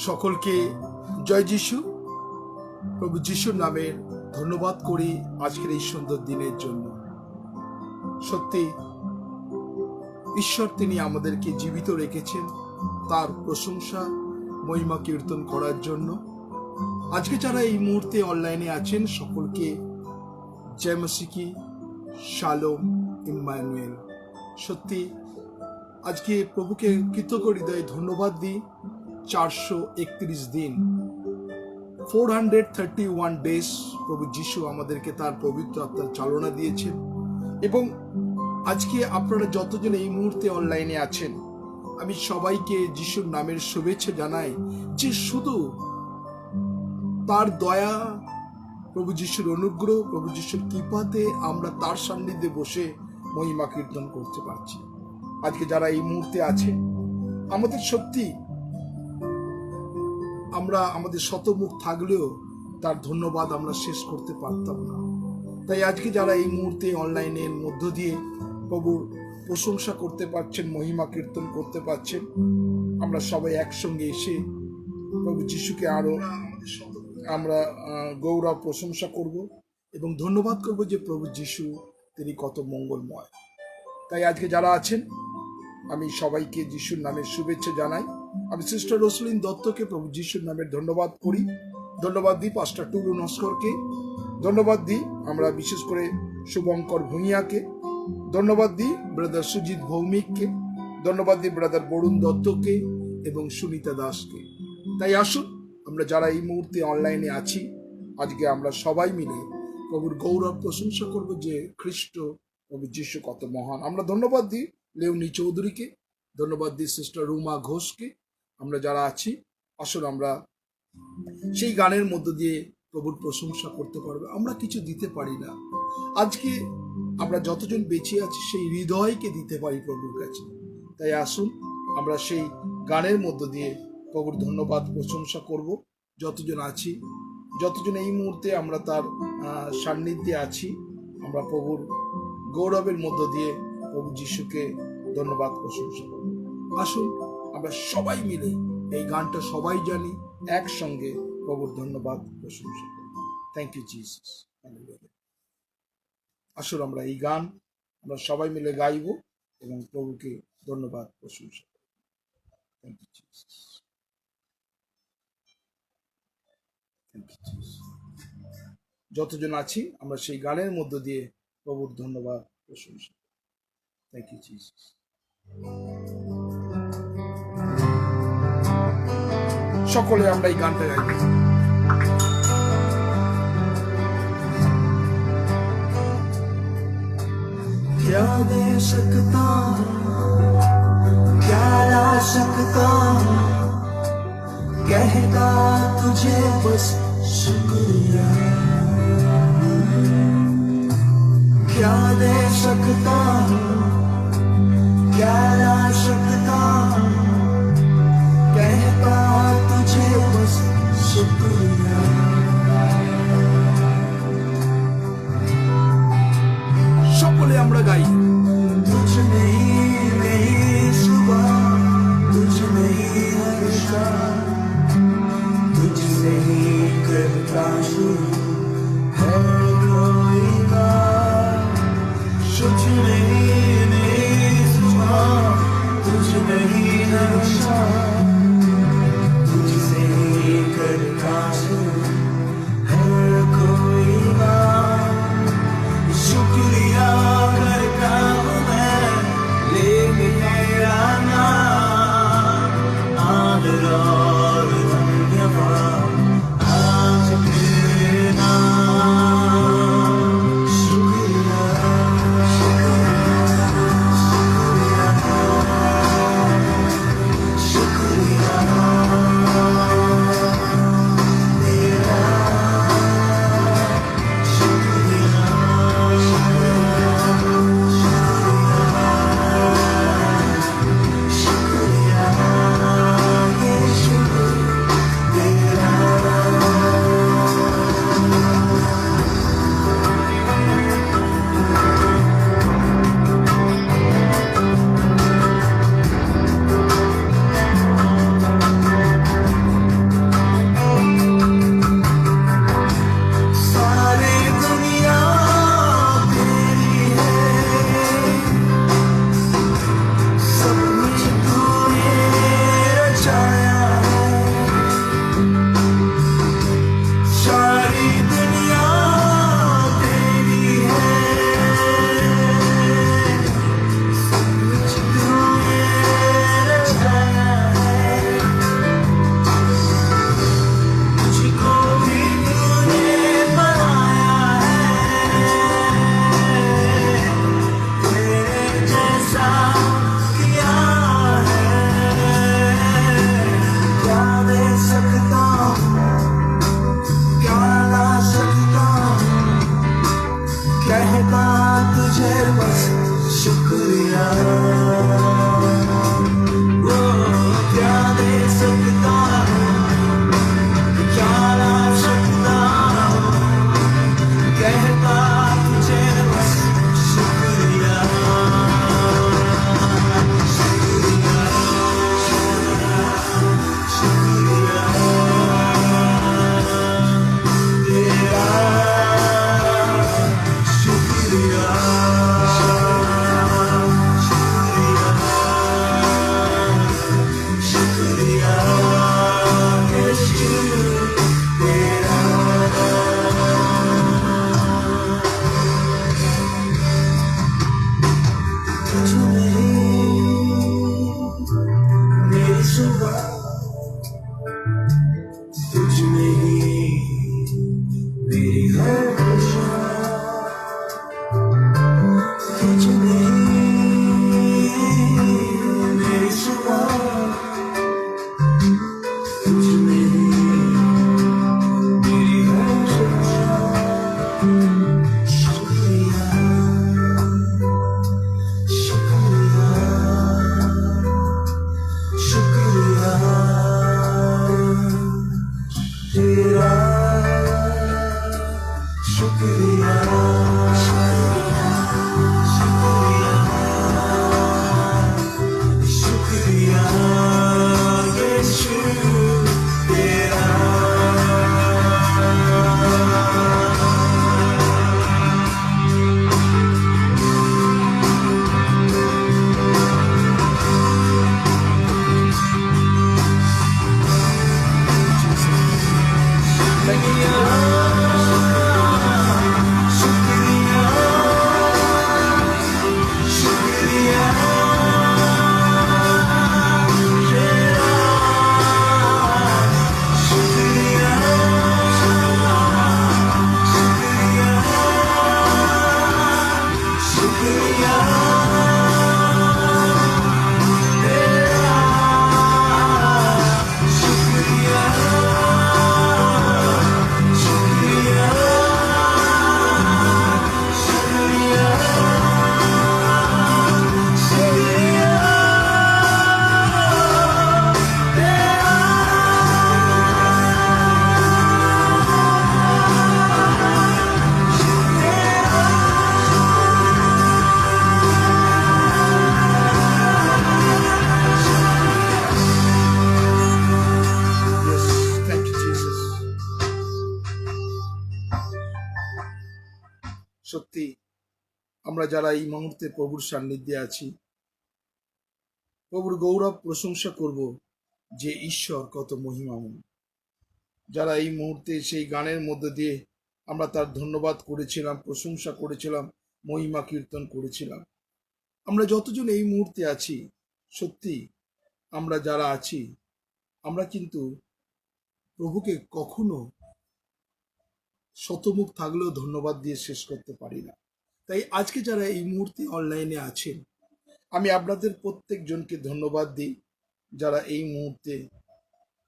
সকলকে জয় যিশু। প্রভু যিশুর নামের ধন্যবাদ করি আজকের এই সুন্দর দিনের জন্য। সত্যি ঈশ্বর তিনি আমাদেরকে জীবিত রেখেছেন তার প্রশংসা মহিমা কীর্তন করার জন্য। আজকে যারা এই মুহূর্তে অনলাইনে আছেন সকলকে জয় মসিকি, শালোম, ইম্মানুয়েল। সত্যি আজকে প্রভুকে কৃতজ্ঞ হৃদয়ে ধন্যবাদ দিই। 431 দিন 431 ডেজ প্রভু যিশু আমাদেরকে তার পবিত্র আত্মার চালনা দিয়েছেন। এবং আজকে আপনারা যতজন এই মুহূর্তে অনলাইনে আছেন আমি সবাইকে যিশুর নামের শুভেচ্ছা জানাই যে শুধু তার দয়া, প্রভু যিশুর অনুগ্রহ, প্রভু যিশুর কৃপাতে আমরা তার সান্নিধ্যে বসে মহিমা কীর্তন করতে পারছি। আজকে যারা এই মুহূর্তে আছে আমাদের সত্যি আমরা আমাদের শতমুখ থাকলেও তার ধন্যবাদ আমরা শেষ করতে পারতাম না। তাই আজকে যারা এই মুহূর্তে অনলাইনের মধ্য দিয়ে প্রভুর প্রশংসা করতে পারছেন, মহিমা কীর্তন করতে পারছেন, আমরা সবাই একসঙ্গে এসে প্রভু যিশুকে আরো আমরা গৌরব প্রশংসা করব এবং ধন্যবাদ করব যে প্রভু যিশু তিনি কত মঙ্গলময়। তাই আজকে যারা আছেন আমি সবাইকে যিশুর নামের শুভেচ্ছা জানাই। আমি সিস্টার রসলিন দত্তকে প্রভু যিশুর নামের ধন্যবাদ করি, ধন্যবাদ দিই পাস্টার টুলু নস্করকে, ধন্যবাদ দিই আমরা বিশেষ করে শুভঙ্কর ভূঁইয়াকে, ধন্যবাদ দিই ব্রাদার সুজিত ভৌমিককে, ধন্যবাদ দিই ব্রাদার বরুণ দত্তকে এবং সুনিতা দাসকে। তাই আসুন আমরা যারা এই মুহূর্তে অনলাইনে আছি আজকে আমরা সবাই মিলে প্রভুর গৌরব প্রশংসা করব যে খ্রিস্ট প্রভু যিশু কত মহান। আমরা ধন্যবাদ দিই লেওনি চৌধুরীকে, ধন্যবাদ দিই সিস্টার রুমা ঘোষকে। আমরা যারা আছি আসলে আমরা সেই গানের মধ্য দিয়ে প্রভুর প্রশংসা করতে পারবো। আমরা কিছু দিতে পারি না, আজকে আমরা যতজন বেঁচে আছি সেই হৃদয়কে দিতে পারি প্রভুর কাছে। তাই আসুন আমরা সেই গানের মধ্য দিয়ে প্রভুর ধন্যবাদ প্রশংসা করব। যতজন আছি, যতজন এই মুহূর্তে আমরা তার সান্নিধ্যে আছি, আমরা প্রভুর গৌরবের মধ্য দিয়ে প্রভু যিশুকে ধন্যবাদ প্রশংসা করব। আসুন আমরা সবাই মিলে এই গানটা সবাই জানি একসঙ্গে প্রভুর ধন্যবাদ প্রশংসা করি। Thank you Jesus. আসুন আমরা এই গান আমরা সবাই মিলে গাইব এবং প্রভুকে ধন্যবাদ প্রশংসা করব। Thank you Jesus. যতজন আছি আমরা সেই গানের মধ্য দিয়ে প্রভুর ধন্যবাদ প্রশংসা করি। Thank you Jesus. সকলে আমরা এই গানটা গাইব। क्या दे सकता हूँ, क्या ला सकता हूँ, कहता तुझे बस शुक्रिया। क्या दे सकता हूँ, क्या ला सकता हूँ, कहता तुझे बस शुक्रिया। সকলে আমরা গাই। तुझ नहीं सुबह, तुझ नहीं हर शाम, तुझसे ही करता शुरू है कोई बात। तुझ नहीं सुबह, तुझ नहीं हर शाम, तुझसे ही करता शुरू है कोई बात। शुक्रिया करता हूँ मैं, ले मेरा नाम, आदर और धन्यवाद आज तेरे नाम। शुक्रिया, शुक्रिया, शुक्रिया तेरा, शुक्रिया। शुक्रिया, সত্যি আমরা যারা এই মুহূর্তে প্রভুর সান্নিধ্যে আছি, প্রভুর গৌরব প্রশংসা করব যে ঈশ্বর কত মহিমাময়। যারা এই মুহূর্তে সেই গানের মধ্য দিয়ে আমরা তার ধন্যবাদ করেছিলাম, প্রশংসা করেছিলাম, মহিমা কীর্তন করেছিলাম। আমরা যতজন এই মুহূর্তে আছি, সত্যি আমরা যারা আছি, আমরা কিন্তু প্রভুকে কখনো শতমুখ থাকলেও ধন্যবাদ দিয়ে শেষ করতে পারি না। তাই আজকে যারা এই মুহূর্তে অনলাইনে আছেন, আমি আপনাদের প্রত্যেকজনকে ধন্যবাদ দিই। যারা এই মুহূর্তে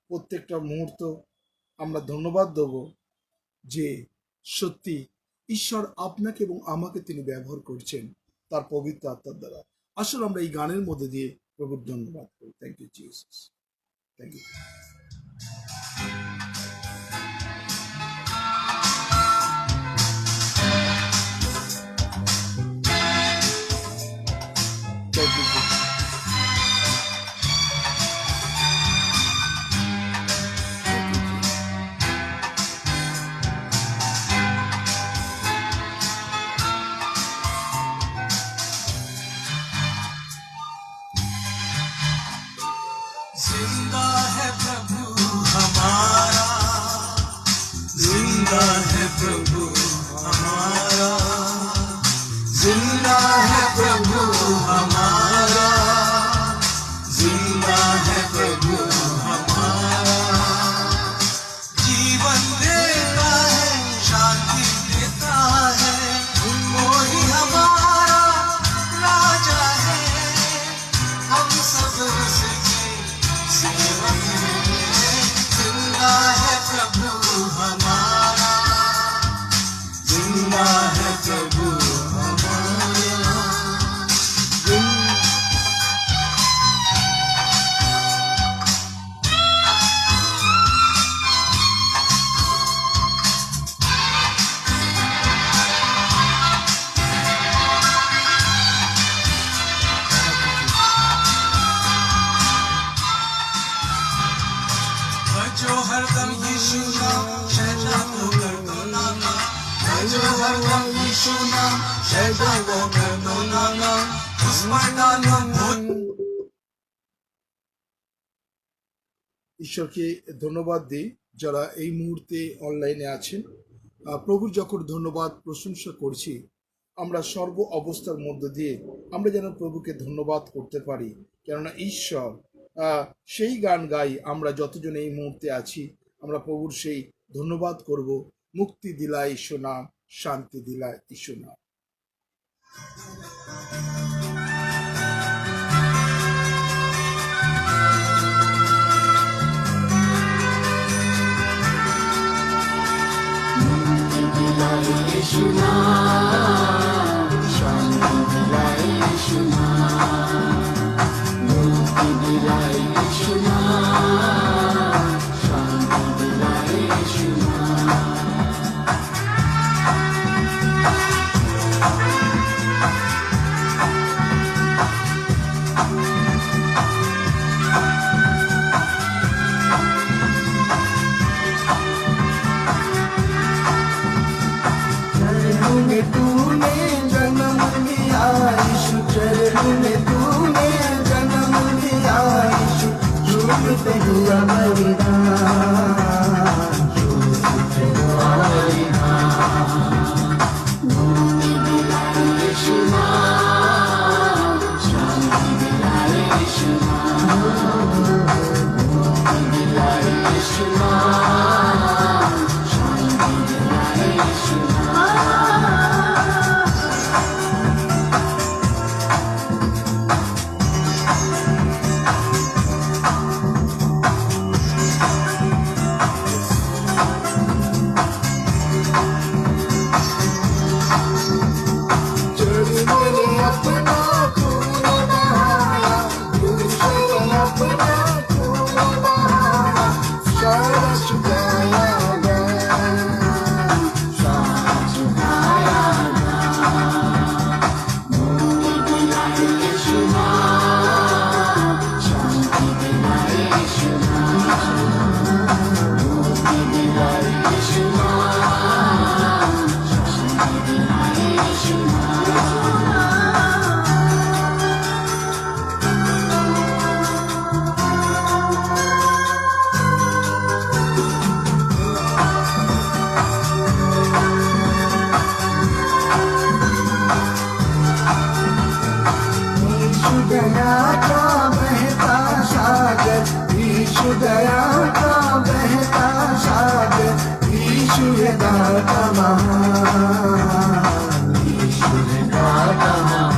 প্রত্যেকটা মুহূর্ত আমরা ধন্যবাদ দেব যে সত্যি ঈশ্বর আপনাকে এবং আমাকে তিনি ব্যবহার করছেন তার পবিত্র আত্মার দ্বারা। আসলে আমরা এই গানের মধ্যে দিয়ে প্রভুর ধন্যবাদ করি। Thank you Jesus, thank you. Thank you, Jesus. जिंदा है प्रभु हमारा, जिंदा है प्रभु हमारा, जिंदा है प्रभु हमारा, जिंदा है प्रभु हमारा। जीवन देता है, शांति देता है, वो ही हमारा राजा है। हम सब उसके सेवक हैं। जिंदा है प्रभु हमारा, जिंदा है प्रभु हमारा। जो हरदम यीशु नाम, शैतान को कर दो नामा। जो हरदम यीशु नाम, शैतान को कर दो नामा। उस पर डालो भूत। ঈশ্বরকে ধন্যবাদ দিই যারা এই মুহূর্তে অনলাইনে আছেন। প্রভুর যখন ধন্যবাদ প্রশংসা করছি, আমরা সর্ব অবস্থার মধ্য দিয়ে আমরা যেন প্রভুকে ধন্যবাদ করতে পারি। কেননা ঈশ্বর সেই গান গাই আমরা যতজন এই মুহূর্তে আছি, আমরা প্রভুর সেই ধন্যবাদ করব। মুক্তি দিলা ঈশ্বর নাম, শান্তি দিলা ঈশ্বর নাম। तूने जन्म लिया यीशु, चरणों में तूने जन्म लिया यीशु। झूमते हुआ बलिदान, झूमते हुआ बलिदान। मुक्ति दिलाए यीशु नाम, शांति दिलाए यीशु नाम। मुक्ति दिलाए यीशु नाम, शांति दिलाए यीशु नाम। Together. दया का बहता सागर, यीशु है दाता महान, यीशु है दाता महान।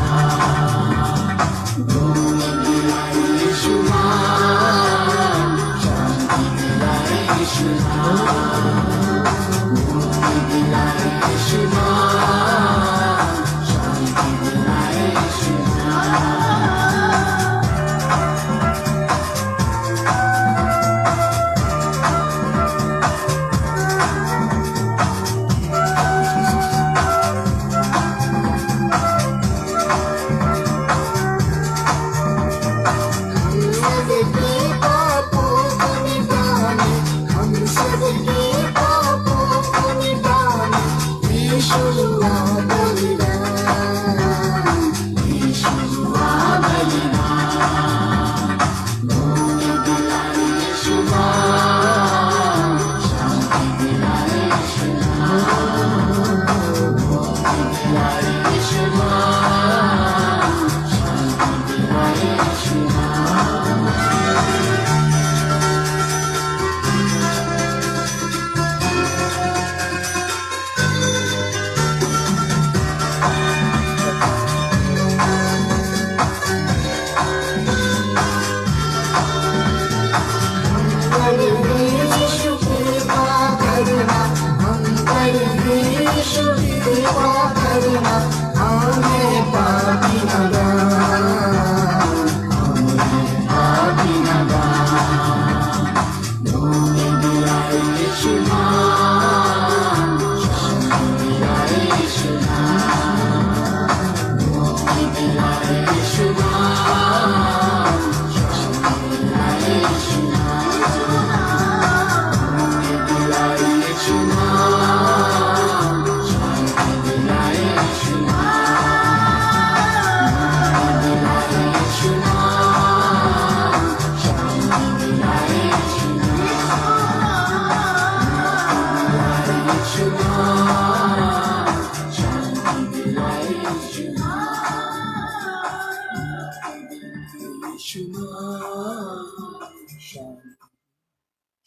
यीशु महान, शांति दिलाए यीशु महान, मुक्ति दिलाए यीशु महान, शांति दिलाए यीशु महान।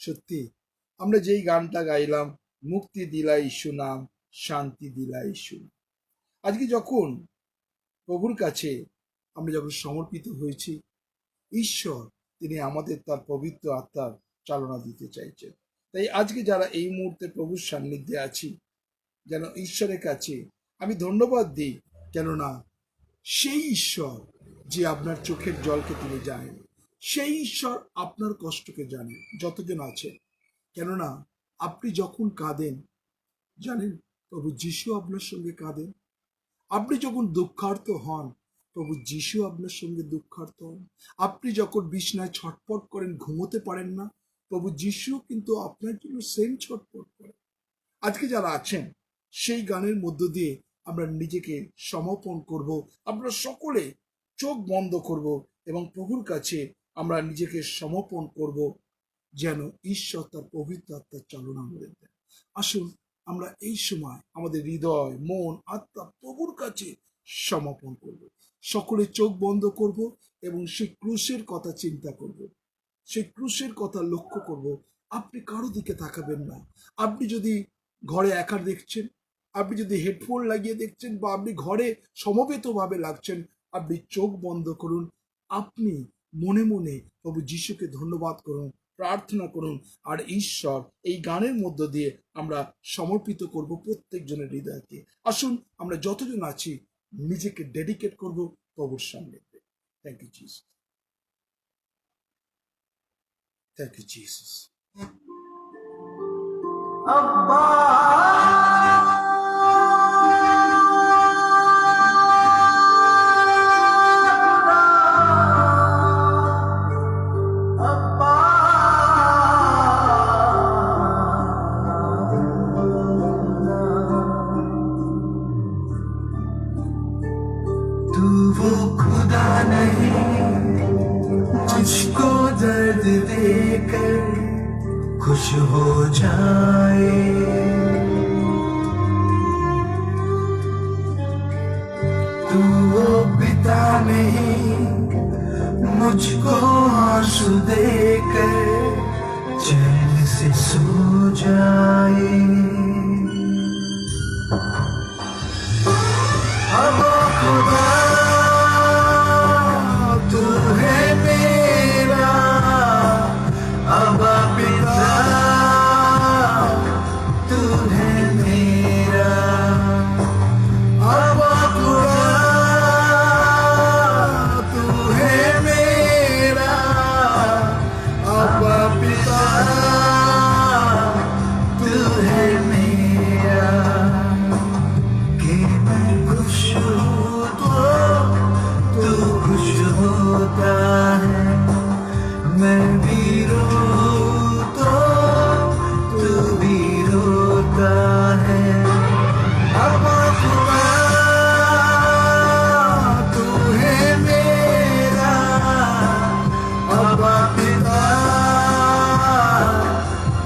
সত্যি আমরা যেই গানটা গাইলাম, মুক্তি দিলা ইস্যু নাম, শান্তি দিলা ইস্যু, আজকে যখন প্রভুর কাছে আমরা যখন সমর্পিত হয়েছি, ঈশ্বর তিনি আমাদের তার পবিত্র আত্মার চালনা দিতে চাইছেন। তাই আজকে যারা এই মুহূর্তে প্রভুর সান্নিধ্যে আছি, যেন ঈশ্বরের কাছে আমি ধন্যবাদ দিই, কেননা সেই ঈশ্বর যে আপনার চোখের জলকে তিনি জানেন, সেই ঈশ্বর আপনার কষ্টকে জানেন যতজন আছেন। কেননা আপনি যখন কাঁদেন, জানেন প্রভু যিশু আপনার সঙ্গে কাঁদেন। আপনি যখন দুঃখার্ত হন, প্রভু যিশু আপনার সঙ্গে দুঃখার্ত হন। আপনি যখন বিছনায় ছটফট করেন, ঘুমোতে পারেন না, প্রভু যিশু কিন্তু আপনার জন্য সেম ছটফট করেন। আজকে যারা আছেন, সেই গানের মধ্য দিয়ে আমরা নিজেকে সমর্পণ করব। আমরা সকলে চোখ বন্ধ করব এবং প্রভুর কাছে আমরা নিজেকে সমর্পণ করব, যেন ঈশ্বর তার পবিত্র আত্মার চালনা আমাদের দেন। আসুন আমরা এই সময় আমাদের হৃদয়, মন, আত্মা প্রভুর কাছে সমর্পণ করব। সকলে চোখ বন্ধ করব এবং সেই ক্রুশের কথা চিন্তা করব, সেই ক্রুশের কথা লক্ষ্য করব। আপনি কারো দিকে তাকাবেন না। আপনি যদি ঘরে একা দেখছেন, আপনি যদি হেডফোন লাগিয়ে দেখছেন, বা আপনি ঘরে সমবেতভাবে লাগছেন, আপনি চোখ বন্ধ করুন। আপনি মনে মনে প্রভু যিশুকে ধন্যবাদ করুন, প্রার্থনা করুন, আর ঈশ্বর এই গানের মধ্য দিয়ে আমরা সমর্পিত করব প্রত্যেকজনের হৃদয়কে। আসুন আমরা যতজন আছি নিজেকে ডেডিকেট করব প্রভুর সামনে। Thank you Jesus, thank you Jesus. अब्बा तू वो खुदा नहीं मुझको दर्द देकर खुश हो जाए, तू वो पिता नहीं मुझको आंसू देकर कैसे सो जाए। अब खुदा तू है मेरा, अब पिता तू है मेरा, अब खुदा तू है मेरा, अब पिता तू है मेरा। कि मैं खुश हूँ तो तू खुश होता है, मैं भी रोऊँ तो तू भी रोता है। अब खुदा तू है मेरा, अब पिता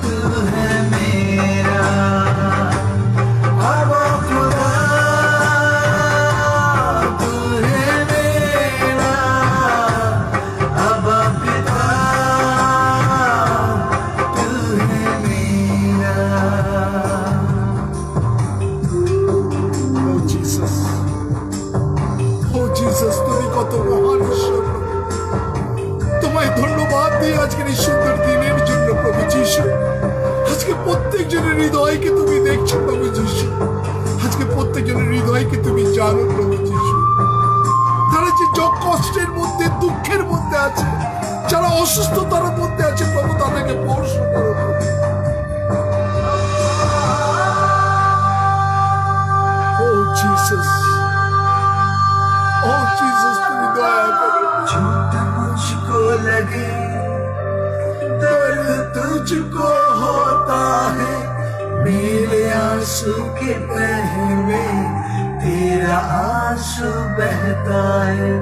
तू है मेरा, अब खुदा तू है मेरा, अब पिता तू है मेरा। ও জিসাস, ও জিসাস, তুমি কত মহান ঈশ্বর। তোমায় ধন্যবাদ দিই আজকের এই সুন্দর দিনের জন্য প্রভু যিশু। আজকে প্রত্যেকজনের হৃদয়কে তুমি দেখছো প্রভু যিশু, আজকে প্রত্যেকজনের হৃদয়কে তুমি জানো প্রভু যিশু। তারা যে কষ্টের মধ্যে, দুঃখের মধ্যে আছে, যারা অসুস্থতার মধ্যে আছে প্রভু, তাদেরকে স্পর্শ করো প্রভু। ও জিসাস, ও জিসাস, তুমি দয়া করো। झूठ मुझको लगे दर्द तुझको होता है, मेरे आंसू के पहले तेरा आंसू बहता है,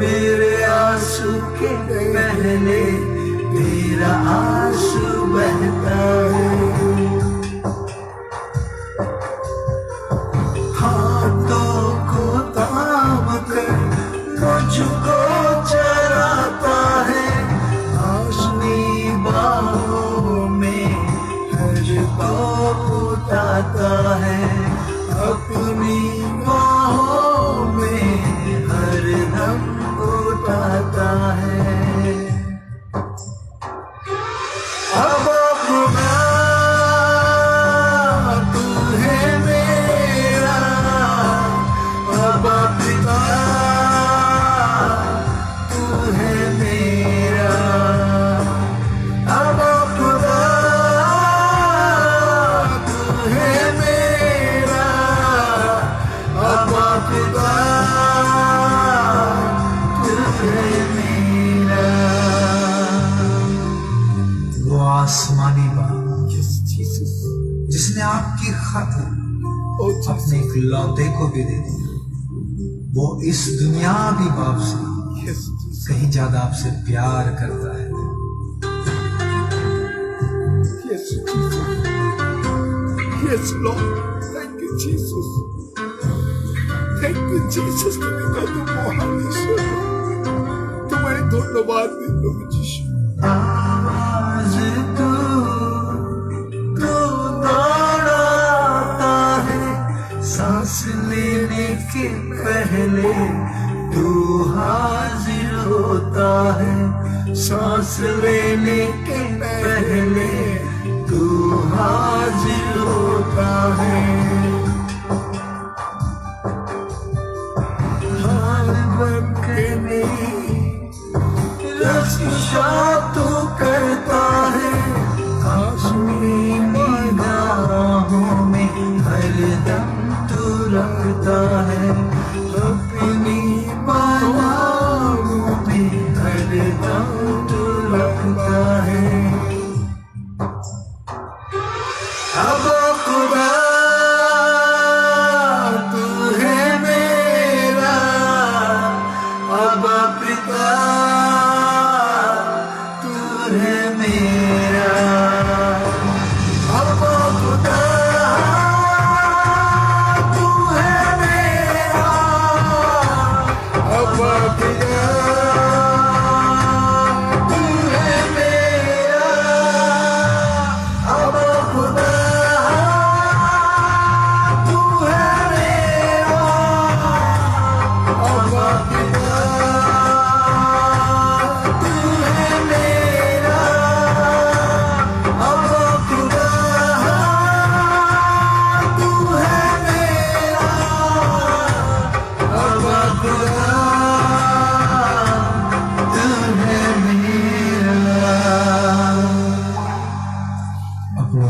मेरे आंसू के पहले तेरा आंसू बहता है। हाथों को थाम कर मुझको चराता है, अपनी बाहों में हर दौर उठाता है, अपनी बाहों में हर दम उठाता है। अब खुदा तू है मेरा, अब पिता तू है मेरा, अब खुदा तू है मेरा, अब खुदा तू है मेरा। वो आसमानी बाप Yes, Jesus. जिसने आपकी खातिर Oh, अपने Jesus. इकलौते को भी दे दिया, वो इस दुनियावी बाप से Yes, Jesus. कहीं ज्यादा आपसे प्यार करता है। Yes, Jesus. Yes, Lord. Thank you, Jesus. Thank you, Jesus. তুমি কত মহান ঈশ্বর। তোমায় ধন্যবাদ দিই প্রভু যিশু। आवाज तू दौड़ाता है, सांस लेने के पहले तू हाजिर होता है, सांस लेने के पहले तू हाजिर होता है। हाल बन के नहीं रक्षा तू करता है, आसमी निगाहों में हर दम तू रखता है, अपनी बाहों में हर दम तू रखता है।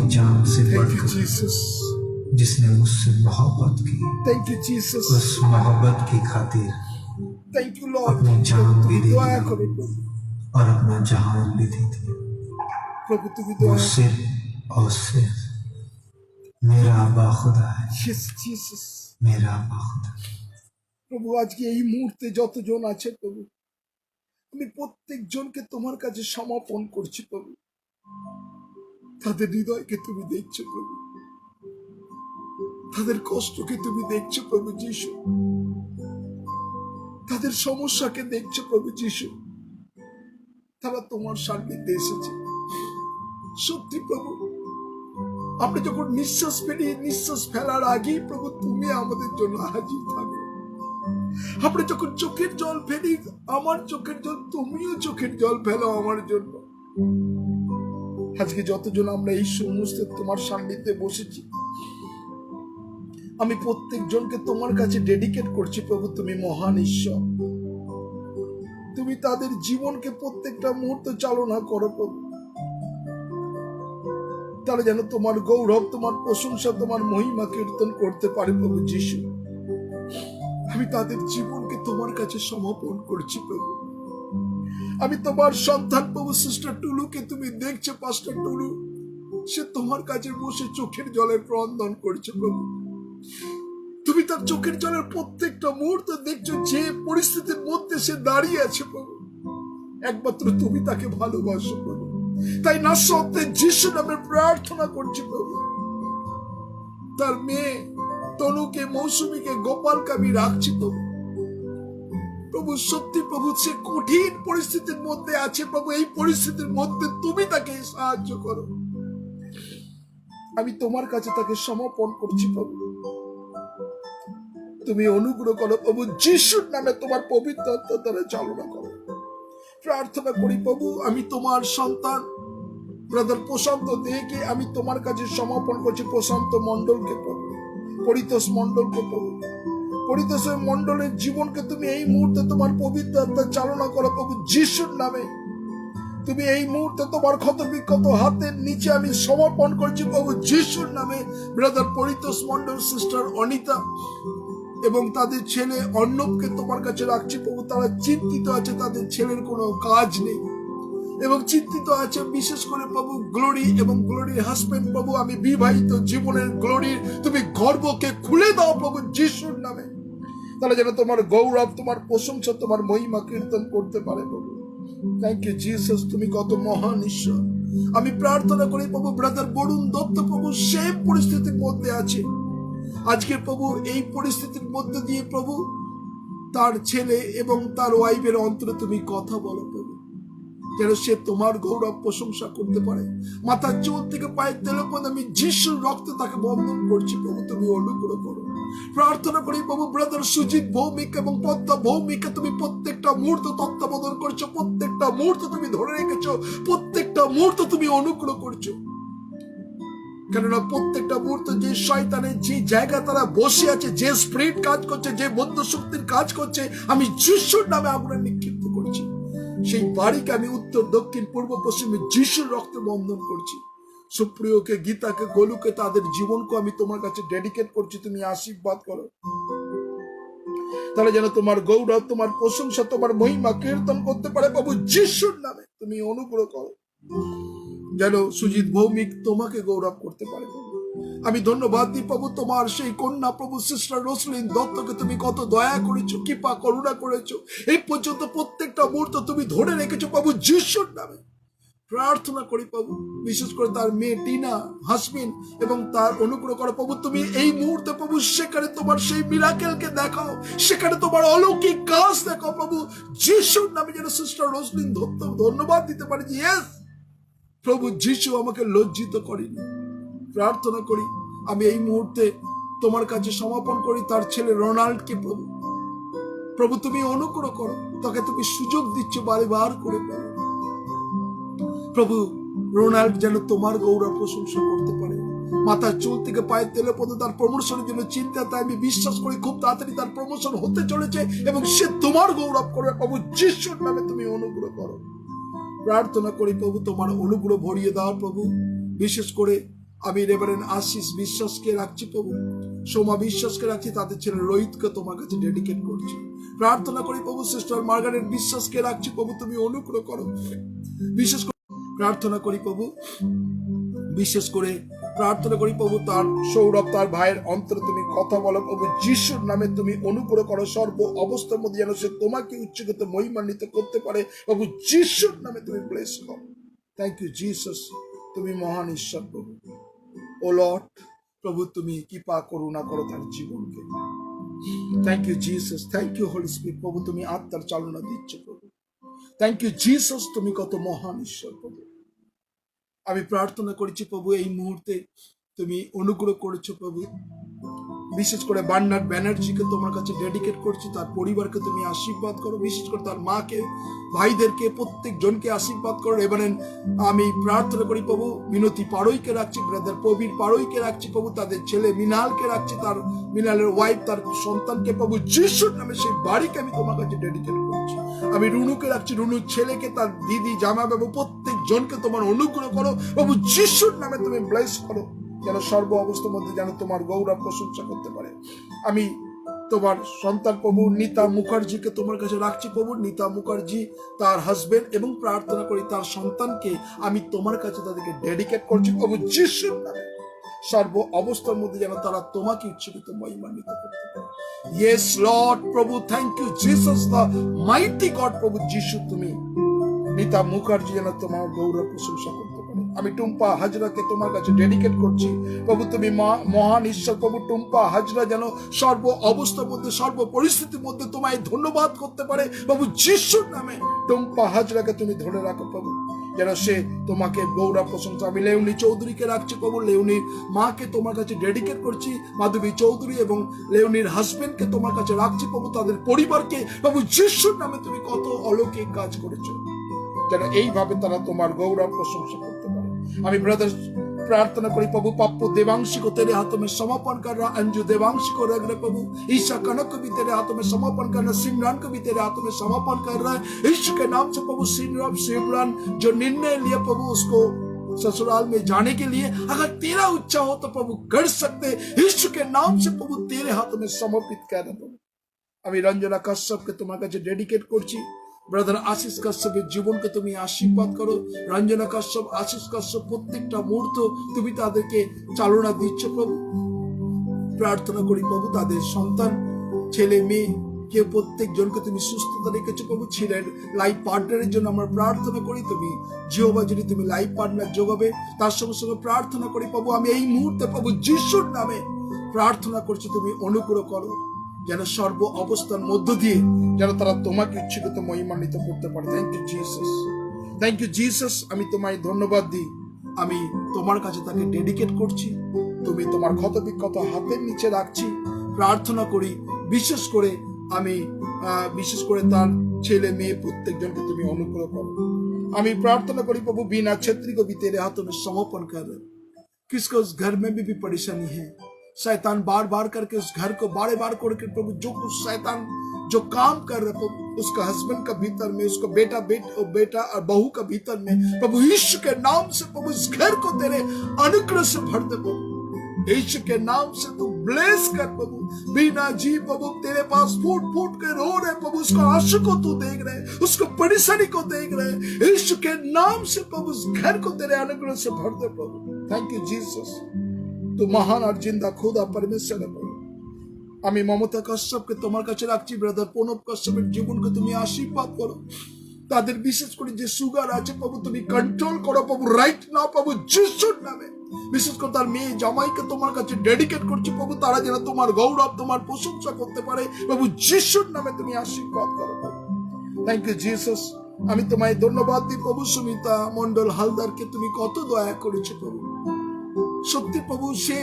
जान से थैंक यू बढ़कर जीसस, जिसने मुझसे मोहब्बत की, थैंक यू जीसस, उस मोहब्बत की खातिर थैंक यू लॉर्ड। अपनी जान भी दे दया दी करो प्रभु, और अपना जहान भी दे दिया। प्रभु तुम्हें वो दया। सिर्फ और सिर्फ मेरा आबा खुदा है, यस जीसस। मेरा आबा खुदा। প্রভু আজকে এই মুহূর্তে যতজন আছে প্রভু, আমি প্রত্যেকজনকে তোমার কাছে সমর্পণ করছি প্রভু। তাদের হৃদয়কে তুমি দেখছো প্রভু, তাদের কষ্টকে তুমি দেখছো প্রভু যিশু, তাদের সমস্যাকে দেখছো প্রভু যিশু। তারা তোমার সান্নিধ্যে এসেছে। সত্যি প্রভু, আমরা যখন নিঃশ্বাস ফেলি, নিঃশ্বাস ফেলার আগেই প্রভু তুমি আমাদের জন্য হাজির থাকো। আমরা যখন চোখের জল ফেলি, আমার চোখের জল, তুমিও চোখের জল ফেলো আমার জন্য। আজকে যতজন আমরা এই সমস্ত তোমার সান্নিধ্যে বসেছি, আমি প্রত্যেকজনকে তোমার কাছে ডেডিকেট করছি প্রভু। তুমি মহান ঈশ্বর, তুমি তাদের জীবনকে প্রত্যেকটা মুহূর্ত চালনা করো প্রভু। তারা যেন তোমার গৌরব, তোমার প্রশংসা, তোমার মহিমা কীর্তন করতে পারে প্রভু যিশু। আমি তাদের জীবনকে তোমার কাছে সমর্পণ করছি প্রভু। আমি তোমার সন্তান প্রভু সিস্টার টুলুকে তুমি দেখছো, পাস্টার টুলু, সে তোমার কাছে বসে চোখের জলের ক্রন্দন করছে প্রভু। তুমি তার চোখের জলের প্রত্যেকটা মুহূর্ত দেখছো, যে পরিস্থিতির মধ্যে সে দাঁড়িয়ে আছে প্রভু। একমাত্র তুমি তাকে ভালোবাসো প্রভু। তাই না সত্যি যিশু নামে প্রার্থনা করছি প্রভু, তার মেয়ে তনুকে, মৌসুমীকে, গোপালকে আমি রাখছি প্রভু। প্রভু সত্যি প্রভু, সে কঠিন পরিস্থিতির মধ্যে আছে প্রভু। এই পরিস্থিতির মধ্যে তুমি তাকে সাহায্য করো। আমি তোমার কাছে তাকে সমর্পণ করছি প্রভু। তুমি অনুগ্রহ করো প্রভু, যিশুর নামে তোমার পবিত্র দ্বারা চালনা করো। প্রার্থনা করি প্রভু, আমি তোমার সন্তান ব্রাদার প্রশান্ত দেহকে আমি তোমার কাছে সমর্পণ করছি। প্রশান্ত মন্ডলকে প্রভু, পরিতোষ মন্ডলকে প্রভু, পরিতোষ মন্ডলের জীবনকে তুমি এই মুহূর্তে তোমার পবিত্র আত্মা চালনা করো প্রভু যিশুর নামে। তুমি এই মুহূর্তে তোমার ক্ষত বিক্ষত হাতের নিচে আমি সমর্পণ করছি প্রভু যিশুর নামে। ব্রাদার পরিতোষ মন্ডল, সিস্টার অনিতা এবং তাদের ছেলে অর্ণবকে তোমার কাছে রাখছি প্রভু। তারা চিন্তিত আছে, তাদের ছেলের কোনো কাজ নেই এবং চিন্তিত আছে বিশেষ করে প্রভু গ্লোরি এবং গ্লোরির হাজবেন্ড প্রভু। আমি বিবাহিত জীবনের গ্লোরির তুমি গর্বকে খুলে দাও প্রভু যিশুর নামে। তারা যেন তোমার গৌরব, তোমার প্রশংসা, তোমার মহিমা কীর্তন করতে পারে প্রভু। থ্যাংক ইউ জিসাস, তুমি কত মহান ঈশ্বর। আমি প্রার্থনা করি প্রভু ব্রাদার বরুণ দত্ত প্রভু সেই পরিস্থিতির মধ্যে আছে আজকে প্রভু। এই পরিস্থিতির মধ্যে দিয়ে প্রভু তার ছেলে এবং তার ওয়াইফের অন্তরে তুমি কথা বলো প্রভু, যেন সে তোমার গৌরব প্রশংসা করতে পারে। মাথার চুল থেকে পায়ের তেলে পর্যন্ত আমি যিশুর রক্তে তাকে বন্ধন করছি প্রভু, তুমি অনুগ্রহ করো। প্রার্থনা করি প্রভু ব্রাদার সুজিত ভৌমিক এবং পদ্মা ভৌমিককে তুমি প্রত্যেকটা মুহূর্ত তত্ত্বাবধান করছো, প্রত্যেকটা মুহূর্ত তুমি ধরে রেখেছো, প্রত্যেকটা মুহূর্ত তুমি অনুগ্রহ করছো। কেননা প্রত্যেকটা মুহূর্ত যে শয়তানের যে জায়গা তারা বসে আছে, যে স্পিরিট কাজ করছে, যে বন্ধ শক্তির কাজ করছে, আমি যিশুর নামে আগুনে নিক্ষিপ্ত করছি। সেই বাড়িকে আমি উত্তর, দক্ষিণ, পূর্ব, পশ্চিমে যিশুর রক্তে বন্ধন করছি। সুপ্রিয়কে, গীতাকে, গোলুকে, তাদের জীবনকে আমি তোমার কাছে ডেডিকেট করছি। তুমি আশীর্বাদ করো, তাহলে যেন তোমার গৌরব, তোমার প্রশংসা, তোমার মহিমা কীর্তন করতে পারে প্রভু যিশুর নামে। তুমি অনুগ্রহ করো যেন সুজিত ভৌমিক তোমাকে গৌরব করতে পারে প্রভু। আমি ধন্যবাদ দিই প্রভু তোমার সেই কন্যা প্রভু সিস্টার রোসলিন দত্তকে তুমি কত দয়া করেছো, কৃপা করুণা করেছো। এই পর্যন্ত প্রত্যেকটা মুহূর্ত তুমি ধরে রেখেছো প্রভু যিশুর নামে। প্রার্থনা করি প্রভু বিশেষ করে তার মেয়ে টিনা, হাসমিন এবং তার অনুগ্রহ করো প্রভু। তুমি এই মুহূর্তে প্রভু সেখানে তোমার সেই মিরাকেলকে দেখাও, সেখানে তোমার অলৌকিক কাজ দেখাও প্রভু যিশুর নামে। যেন সিস্টার রোসলিন দত্ত ধন্যবাদ দিতে পারি যে ইয়েস প্রভু যিশু আমাকে লজ্জিত করেনি। প্রার্থনা করি আমি এই মুহূর্তে তোমার কাছে সমর্পণ করি তার ছেলে রোনাল্ডকে প্রভু। প্রভু তুমি অনুগ্রহ করো, তাকে তুমি সুযোগ দিচ্ছ বারবার করে প্রভু। প্রভু রোনাল্ড যেন তোমার গৌরব প্রশংসা করতে পারে। মাথার চুল থেকে পায়ের তেলে পর্যন্ত তার প্রমোশনের জন্য চিন্তা, তাই আমি বিশ্বাস করি খুব তাড়াতাড়ি তার প্রমোশন হতে চলেছে এবং সে তোমার গৌরব করবে প্রভু যিশুর নামে। তুমি অনুগ্রহ করো। প্রার্থনা করি প্রভু তোমার অনুগ্রহ ভরিয়ে দাও প্রভু। বিশেষ করে আমি রেভারেন্ড আশিস বিশ্বাসকে রাখছি প্রভু, সোমা বিশ্বাসকে রাখছি, তাদের ছেলে রোহিতকে তোমার কাছে ডেডিকেট করছি। প্রার্থনা করি প্রভু সিস্টার মার্গারেট বিশ্বাসকে রাখছি প্রভু, তুমি অনুগ্রহ করো। বিশেষ করে প্রার্থনা করি প্রভু, বিশেষ করে প্রার্থনা করি প্রভু তার সৌরভ, তার ভাইয়ের অন্তরে তুমি কথা বলো প্রভু, যিশুর নামে তুমি অনুগ্রহ করো। সর্ব অবস্থার মধ্যে যেন সে তোমাকে উচ্চগত মহিমান্বিত করতে পারে প্রভু, যিশুর নামে তুমি ব্লেস করো। থ্যাংক ইউ জিসাস, তুমি মহান ঈশ্বর প্রভু। ও লর্ড প্রভু, তুমি কৃপা করুণা করো তার জীবনকে। Thank you Jesus, thank you Holy Spirit প্রভু, তুমি আত্মার চালনা দিচ্ছ প্রভু। থ্যাংক ইউ জিসাস, তুমি কত মহান ঈশ্বর প্রভু। আমি প্রার্থনা করেছি প্রভু, এই মুহূর্তে তুমি অনুগ্রহ করেছো প্রভু। বিশেষ করে বার্নার্ড ব্যানার্জিকে তোমার কাছে ডেডিকেট করছি, তার পরিবারকে তুমি আশীর্বাদ করো, বিশেষ করে তার মাকে, ভাইদেরকে, প্রত্যেক জনকে আশীর্বাদ করো। এবারে আমি প্রার্থনা করি প্রভু, মিনতি পাড়ইকে রাখছি, ব্রাদার প্রবীর পাড়ইকে রাখছি প্রভু, তাদের ছেলে মিনালকে রাখছি, তার মিনালের ওয়াইফ, তার সন্তানকে প্রভু, যিশুর নামে সেই বাড়িকে আমি তোমার কাছে ডেডিকেট করছি। আমি রুনুকে রাখছি, রুনুর ছেলেকে, তার দিদি, জামা বাবু, প্রত্যেক জনকে তোমার অনুগ্রহ করো প্রভু, যিশুর নামে তুমি ব্লেস করো, যেন সর্ব অবস্থার মধ্যে যেন তোমার গৌরব প্রশংসা করতে পারে। আমি তোমার সন্তান প্রভু নিতা মুখার্জিকে তোমার কাছে রাখছি প্রভু, নিতা মুখার্জি, তার হাজবেন্ড, এবং প্রার্থনা করি তার সন্তানকে আমি তোমার কাছে তাদেরকে ডেডিকেট করছি প্রভু, যিশুর নামে সর্ব অবস্থার মধ্যে যেন তারা তোমাকে উচ্চরিত মহিমান্বিত করতে পারে। ইয়েস লর্ড প্রভু, thank you Jesus the mighty God প্রভু, যিশু তুমি নিতা মুখার্জি যেন তোমার গৌরব প্রশংসা করতে পারে। আমি টুম্পা হাজরাকে তোমার কাছে ডেডিকেট করছি প্রভু, তুমি মহান ঈশ্বর প্রভু, টুম্পা হাজরা যেন সর্ব অবস্থার মধ্যে, সর্ব পরিস্থিতির মধ্যে তোমায় ধন্যবাদ করতে পারে প্রভু, যিশুর নামে টুম্পা হাজরাকে তুমি ধরে রাখো প্রভু, যেন সে তোমাকে গৌরব প্রশংসা। আমি লেউনি চৌধুরীকে রাখছি প্রভু, লেউনির মাকে তোমার কাছে ডেডিকেট করছি, মাধবী চৌধুরী এবং লেউনির হাজবেন্ডকে তোমার কাছে রাখছি প্রভু, তাদের পরিবারকে প্রভু, যিশুর নামে তুমি কত অলৌকিক কাজ করেছো, যেন এইভাবে তারা তোমার গৌরব প্রশংসা করতে পারে। আমি ব্রাদার प्रार्थना करी प्रभु पप्पू देवांशी को तेरे हाथों में समर्पण कर रहा, अंजू देवांशी को रख रहे प्रभु, ईशा कनक को भी तेरे हाथों में समर्पण कर रहा, सिमरन को भी तेरे हाथों में समर्पण कर रहा है यीशु के नाम से प्रभु। सिमरन जो निर्णय लिया प्रभु उसको ससुराल में जाने के लिए, अगर तेरा इच्छा हो तो प्रभु कर सकते, यीशु के नाम से प्रभु तेरे हाथों में समर्पित कर रहा प्रभु। আমি রঞ্জনা কাশ্যপকে তোমার কাছে ডেডিকেট করছি। ব্রাদার আশিস কাশ্যপের জীবনকে তুমি আশীর্বাদ করো। রঞ্জনা কাশ্যপ, আশিস কাশ্যপ প্রত্যেকটা মুহূর্ত তুমি তাদেরকে চালনা দিচ্ছ প্রভু। প্রার্থনা করি প্রভু তাদের সন্তান, ছেলে মেয়ে কে প্রত্যেক জনকে তুমি সুস্থতা রেখেছো প্রভু। ছেলের লাইফ পার্টনারের জন্য আমরা প্রার্থনা করি, তুমি জিহোবা যদি তুমি লাইফ পার্টনার যোগাবে, তার সঙ্গে সঙ্গে প্রার্থনা করি প্রভু আমি এই মুহূর্তে প্রভু যিশুর নামে প্রার্থনা করছি, তুমি অনুগ্রহ করো যেন সর্ব অবস্থার মধ্য দিয়ে যেন তারা তোমাকে ইচ্ছুকত মহিমান্বিত করতে পারে। Thank you Jesus, thank you Jesus. আমি তোমায় ধন্যবাদ দিই, আমি তোমার কাছে তাকে ডেডিকেট করছি, তুমি তোমার ক্ষত বিক্ষত হাতের নিচে রাখছি। প্রার্থনা করি বিশেষ করে তার ছেলে মেয়ে প্রত্যেকজনকে তুমি অনুগ্রহ করো। আমি প্রার্থনা করি प्रभु बीना छेत्री को भी तेरे हाथों में समर्पण कर, किसको उस घर में भी परेशानी है, शैतान बार बार करके उस घर को बार बार करके प्रभु जो कुछ शैतान जो काम कर रहा प्रभु उसका हस्बैंड का भीतर में, उसका बेटा और बहू का भीतर में प्रभु यीशु के नाम से प्रभु इस घर को तेरे अनुग्रह से भर दे प्रभु, यीशु के नाम से तू ब्लेस कर प्रभु। बिना जी प्रभु तेरे पास फूट फूट के रो रहे प्रभु, उसको आंसू को तू देख रहे, उसको परेशानी को देख रहे, यीशु के नाम से प्रभु इस घर को तेरे अनुग्रह से भर दे प्रभु। थैंक यू जीसस, तू महान और जिंदा खुदा परमेश्वर है प्रभु। আমি মমতা কাশ্যপকে তোমার কাছে রাখছি, ব্রাদার প্রণব কাশ্যপের জীবনকে তুমি আশীর্বাদ করো, তাদের বিশেষ করে যে সুগার আছে প্রভু তুমি কন্ট্রোল করো প্রভু রাইট নাও প্রভু যিশুর নামে। বিশেষ করে তার মেয়ে জামাইকে তোমার কাছে ডেডিকেট করছি প্রভু, তারা যেন তোমার গৌরব তোমার প্রশংসা করতে পারে প্রভু যিশুর নামে তুমি আশীর্বাদ করো প্রভু। থ্যাংক ইউ জিসাস, আমি তোমায় ধন্যবাদ দিই প্রভু। সুমিতা মন্ডল হালদারকে তুমি কত দয়া করেছো প্রভু, সত্যি প্রভু সে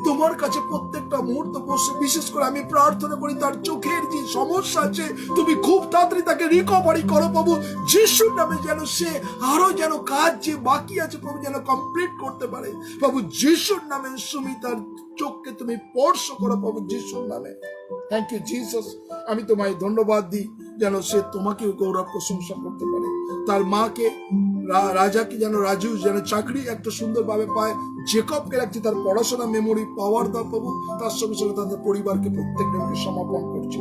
তোমার কাছে প্রত্যেকটা মুহূর্ত বসে, বিশেষ করে আমি প্রার্থনা করি তার চোখের যে সমস্যা আছে তুমি খুব তাড়াতাড়ি তাকে রিকভারি করো প্রভু যিশুর নামে, যেন সে আরো যেন কাজ যে বাকি আছে প্রভু যেন কমপ্লিট করতে পারে প্রভু যিশুর নামে। সুমিতার চোখকে তুমি স্পর্শ করো প্রভু যিশুর নামে। থ্যাংক ইউ জিসাস, আমি তোমায় ধন্যবাদ দিই যেন সে তোমাকে গৌরব প্রশংসা করতে পারে। তার মাকে রাজাকে যেন রাজু যেন চাকরি একটা সুন্দরভাবে পায়, জেকবকে রাখছি তার পড়াশোনা মেমোরি পাওয়ার দাও প্রভু, তার সঙ্গে সঙ্গে তাদের পরিবারকে প্রত্যেকজনকে সমাপন করছি।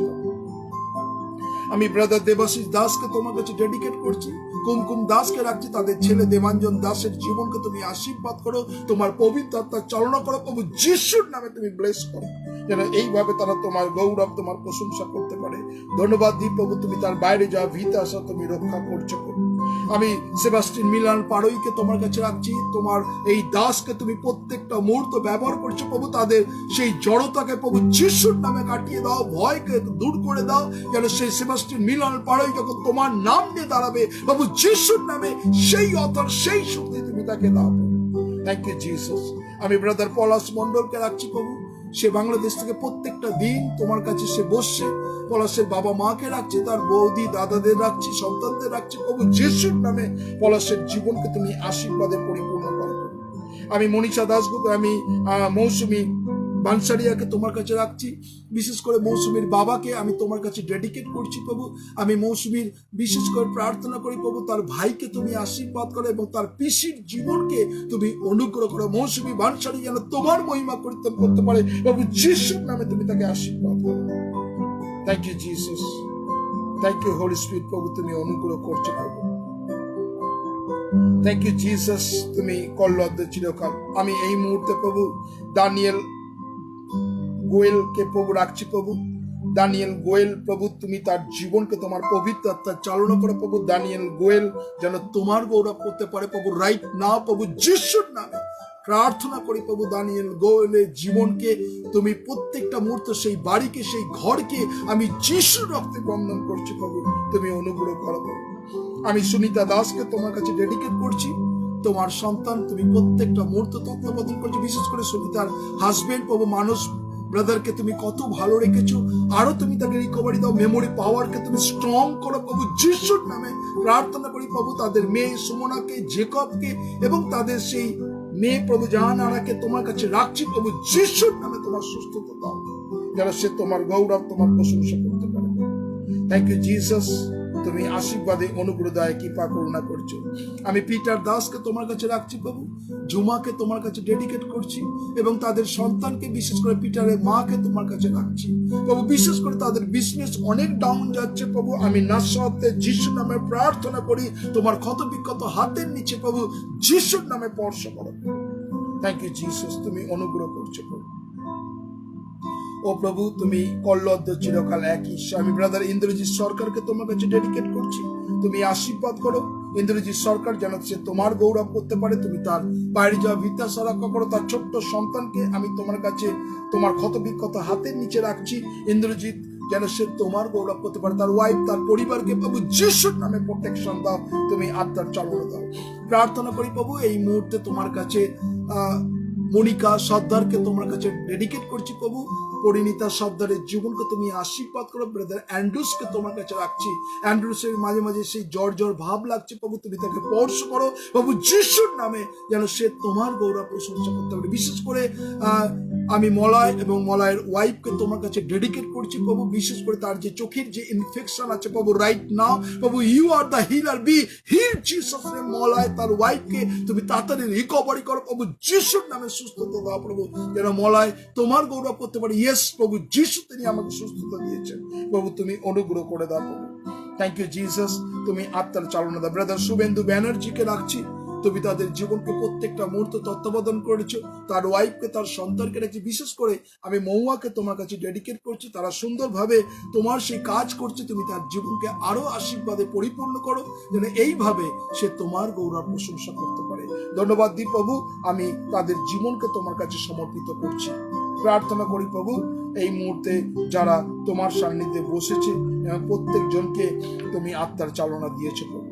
আমি ব্রাদার দেবাশিস দাসকে তোমার কাছে ডেডিকেট করছি, কুমকুম দাসকে রাখছি, তাদের ছেলে দেবাঞ্জন দাসের জীবনকে তুমি আশীর্বাদ করো, তোমার পবিত্র আত্মার চালনা করো প্রভু, যিশুর নামে তুমি ব্লেস করো, যেন এইভাবে তারা তোমার গৌরব তোমার প্রশংসা করতে পারে। ধন্যবাদ দিই প্রভু, তুমি তার বাইরে যাওয়া ভিতে আসা তুমি রক্ষা করছো প্রভু। আমি সেবাস্টিন মিলান পাড়ইকে তোমার কাছে রাখছি, তোমার এই দাসকে তুমি প্রত্যেকটা মুহূর্ত ব্যবহার করছো প্রভু, তাদের সেই জড়তাকে প্রভু যিশুর নামে কাটিয়ে দাও, ভয়কে দূর করে দাও, যেন সেই সেবাস্টিন মিলান পাড়ই যখন তোমার নাম নিয়ে দাঁড়াবে প্রভু যিশুর নামে সেই অথর সেই শক্তি তুমি তাকে দাও। Thank you Jesus. আমি ব্রাদার পলাশ মন্ডলকে রাখছি প্রভু, সে বাংলাদেশ থেকে প্রত্যেকটা দিন তোমার কাছে সে বসছে, পলাশের বাবা মাকে রাখছি, তার বৌদি দাদাদের রাখছি, সন্তানদের রাখছি প্রভু যিশুর নামে, পলাশের জীবনকে তুমি আশীর্বাদে পরিপূর্ণ করো। আমি মনীষা দাসগুপ্ত, আমি মৌসুমী বানসারিয়াকে তোমার কাছে রাখছি, বিশেষ করে মৌসুমীর বাবাকে আমি তোমার কাছে ডেডিকেট করছি প্রভু। আমি মৌসুমীর বিশেষ করে প্রার্থনা করি প্রভু, তার ভাইকে তুমি আশীর্বাদ করো এবং তার পিসির জীবনকে তুমি অনুগ্রহ করো, মৌসুমী বানসারি যেন তোমার মহিমা কীর্তন করতে পারে প্রভু যিশুর নামে তুমি তাকে আশীর্বাদ করো। Thank you Jesus, thank you Holy Spirit প্রভু, তুমি অনুগ্রহ করছো প্রভু। থ্যাংক ইউ জিসাস, তুমি কল্লদ্দ চিরকাল। আমি এই মুহূর্তে প্রভু দানিয়েল গোয়েলকে প্রভু রাখছি প্রভু, দানিয়েল গোয়েল প্রভু তুমি তার জীবনকে তোমার পবিত্র আত্মার চালনা করো প্রভু, দানিয়েল গোয়েল যেন তোমার গৌরব করতে পারে প্রভু রাইট নাও প্রভু যিশুর নামে প্রার্থনা করি প্রভু। দানিয়েল গোয়েলের জীবনকে তুমি প্রত্যেকটা মুহূর্ত, সেই বাড়িকে সেই ঘরকে আমি যিশুর রক্তে বন্ধন করছি প্রভু, তুমি অনুগ্রহ করো প্রভু। আমি সুনিতা দাসকে তোমার কাছে ডেডিকেট করছি, তোমার সন্তান তুমি প্রত্যেকটা মুহূর্ত তত্ত্বাবধান করছো, বিশেষ করে সুনিতার হাজবেন্ড প্রভু মানুষ ব্রাদারকে তুমি কত ভালো রেখেছো, আরো তুমি তাকে রিকভারি দাও, মেমোরি পাওয়ারকে তুমি স্ট্রং করো প্রভু যিশুর নামে প্রার্থনা করি প্রভু। তাদের মেয়ে সুমনাকে, জেকবকে এবং তাদের সেই মেয়ে প্রভু জাহানারাকে তোমার কাছে রাখছি প্রভু যিশুর নামে, তোমার সুস্থতা দাও যেন সে তোমার গৌরব তোমার প্রশংসা করতে পারে। থ্যাংক ইউ জিসাস, তুমি আশীর্বাদে অনুগ্রহ দায় কৃপা করুণা করছো। আমি পিটার দাসকে তোমার কাছে রাখছি প্রভু, ঝুমাকে তোমার কাছে ডেডিকেট করছি এবং তাদের সন্তানকে, বিশেষ করে পিটারের মাকে তোমার কাছে রাখছি প্রভু। বিশেষ করে তাদের বিজনেস অনেক ডাউন যাচ্ছে প্রভু, আমি নাসরতে যিশুর নামে প্রার্থনা করি, তোমার ক্ষত বিক্ষত হাতের নিচে প্রভু যিশুর নামে স্পর্শ করো। থ্যাংক ইউ জিসাস, তুমি অনুগ্রহ করছো প্রভু। ও প্রভু তুমি কল্লদ্দ চিরকাল এক ঈশ্বর। আমি ব্রাদার ইন্দ্রজিৎ সরকারকে তোমার কাছে ডেডিকেট করছি, তুমি আশীর্বাদ করো ইন্দ্রজিৎ সরকার যেন সে তোমার গৌরব করতে পারে, তুমি তার বাইরে যাওয়া বিদ্যাসা রক্ষা করো। তার ছোট্ট সন্তানকে আমি তোমার কাছে তোমার ক্ষত বিক্ষত হাতের নিচে রাখছি, ইন্দ্রজিৎ যেন সে তোমার গৌরব করতে পারে, তার ওয়াইফ তার পরিবারকে প্রভু যিশুর নামে প্রোটেকশন দাও, তুমি আত্মার চালনা দাও। প্রার্থনা করি প্রভু এই মুহূর্তে তোমার কাছে মনিকা সর্দারকে তোমার কাছে ডেডিকেট করছি প্রভু, পরিণীতা সর্দারের জীবনকে তুমি আশীর্বাদ করো। ব্রাদার অ্যান্ড্রুসকে তোমার কাছে রাখছি, অ্যান্ড্রুসের মাঝে মাঝে সেই জ্বর ভাব লাগছে প্রভু, তুমি তাকে স্পর্শ করো প্রভু যিশুর নামে, যেন সে তোমার গৌরব প্রশংসা করতে পারে। বিশেষ করে আমি মলয় এবং মলয়ের ওয়াইফকে তোমার কাছে ডেডিকেট করছি প্রভু, বিশেষ করে তার যে চোখের যে ইনফেকশন আছে প্রভু রাইট নাও প্রভু you are the healer, be heal Jesus name. Malay তার ওয়াইফকে তুমি তাড়াতাড়ি রিকভারি করো প্রভু যিশুর নামে, সুস্থতা দাও প্রভু যেন মলয় তোমার গৌরব করতে পারে। ইয়েস প্রভু যিশু তিনি আমাকে সুস্থতা দিয়েছেন প্রভু, তুমি অনুগ্রহ করে দাও প্রভু। থ্যাংক ইউ জিসাস, তুমি আত্মার চালনা দাও। ব্রাদার শুভেন্দু ব্যানার্জিকে রাখছি, তুমি তাদের জীবনকে প্রত্যেকটা মুহূর্ত তত্ত্বাবধান করেছো, তার ওয়াইফকে তার সন্তানকে রাখছি। বিশেষ করে আমি মৌয়াকে তোমার কাছে ডেডিকেট করছি, তারা সুন্দরভাবে তোমার সেই কাজ করছে, তুমি তার জীবনকে আরো আশীর্বাদে পরিপূর্ণ করো যেন এইভাবে সে তোমার গৌরব প্রশংসা করতে পারে। ধন্যবাদ দিই প্রভু, আমি তাদের জীবনকে তোমার কাছে সমর্পিত করছি। প্রার্থনা করি প্রভু এই মুহূর্তে যারা তোমার সান্নিধ্যে বসেছে প্রত্যেকজনকে তুমি আত্মার চালনা দিয়েছো প্রভু।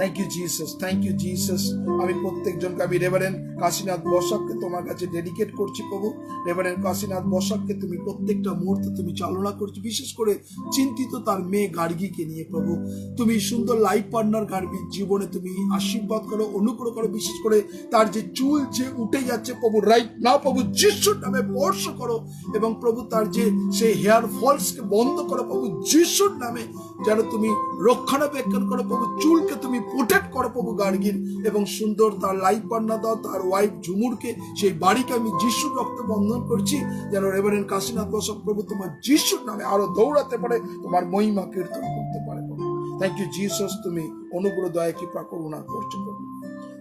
Thank you Jesus, thank you Jesus. আমি প্রত্যেকজনকে, আমি রেভারেন্ড কাশীনাথ বসাককে তোমার কাছে ডেডিকেট করছি প্রভু। রেভারেন্ড কাশীনাথ বসাককে তুমি প্রত্যেকটা মুহূর্তে তুমি চালনা করছি, বিশেষ করে চিন্তিত তার মেয়ে গার্গীকে নিয়ে প্রভু, তুমি সুন্দর লাইফ পার্টনার গার্গীর জীবনে তুমি আশীর্বাদ করো, অনুগ্রহ করো। বিশেষ করে তার যে চুল যে উঠে যাচ্ছে প্রভু রাইট না প্রভু যিশুর নামে স্পর্শ করো এবং প্রভু তার যে সেই হেয়ার ফলসকে বন্ধ করো প্রভু যিশুর নামে, যেন তুমি রক্ষণাবেক্ষণ করো প্রভু, চুলকে তুমি প্রোটেক্ট করো প্রভু গার্গির, এবং সুন্দর তার লাইফ পার্টনার দাও, তার ওয়াইফ ঝুমুরকে, সেই বাড়িকে আমি যিশুর রক্তে বন্ধন করছি, যেন রেভারেন্ড কাশীনাথ বসাক প্রভু তোমার যিশুর নামে আরো দৌড়াতে পারে, তোমার মহিমা কীর্তন করতে পারে প্রভু। থ্যাংক ইউ জিসাস, তুমি অনুগ্রহ দয়া কৃপা করুণা করছো প্রভু।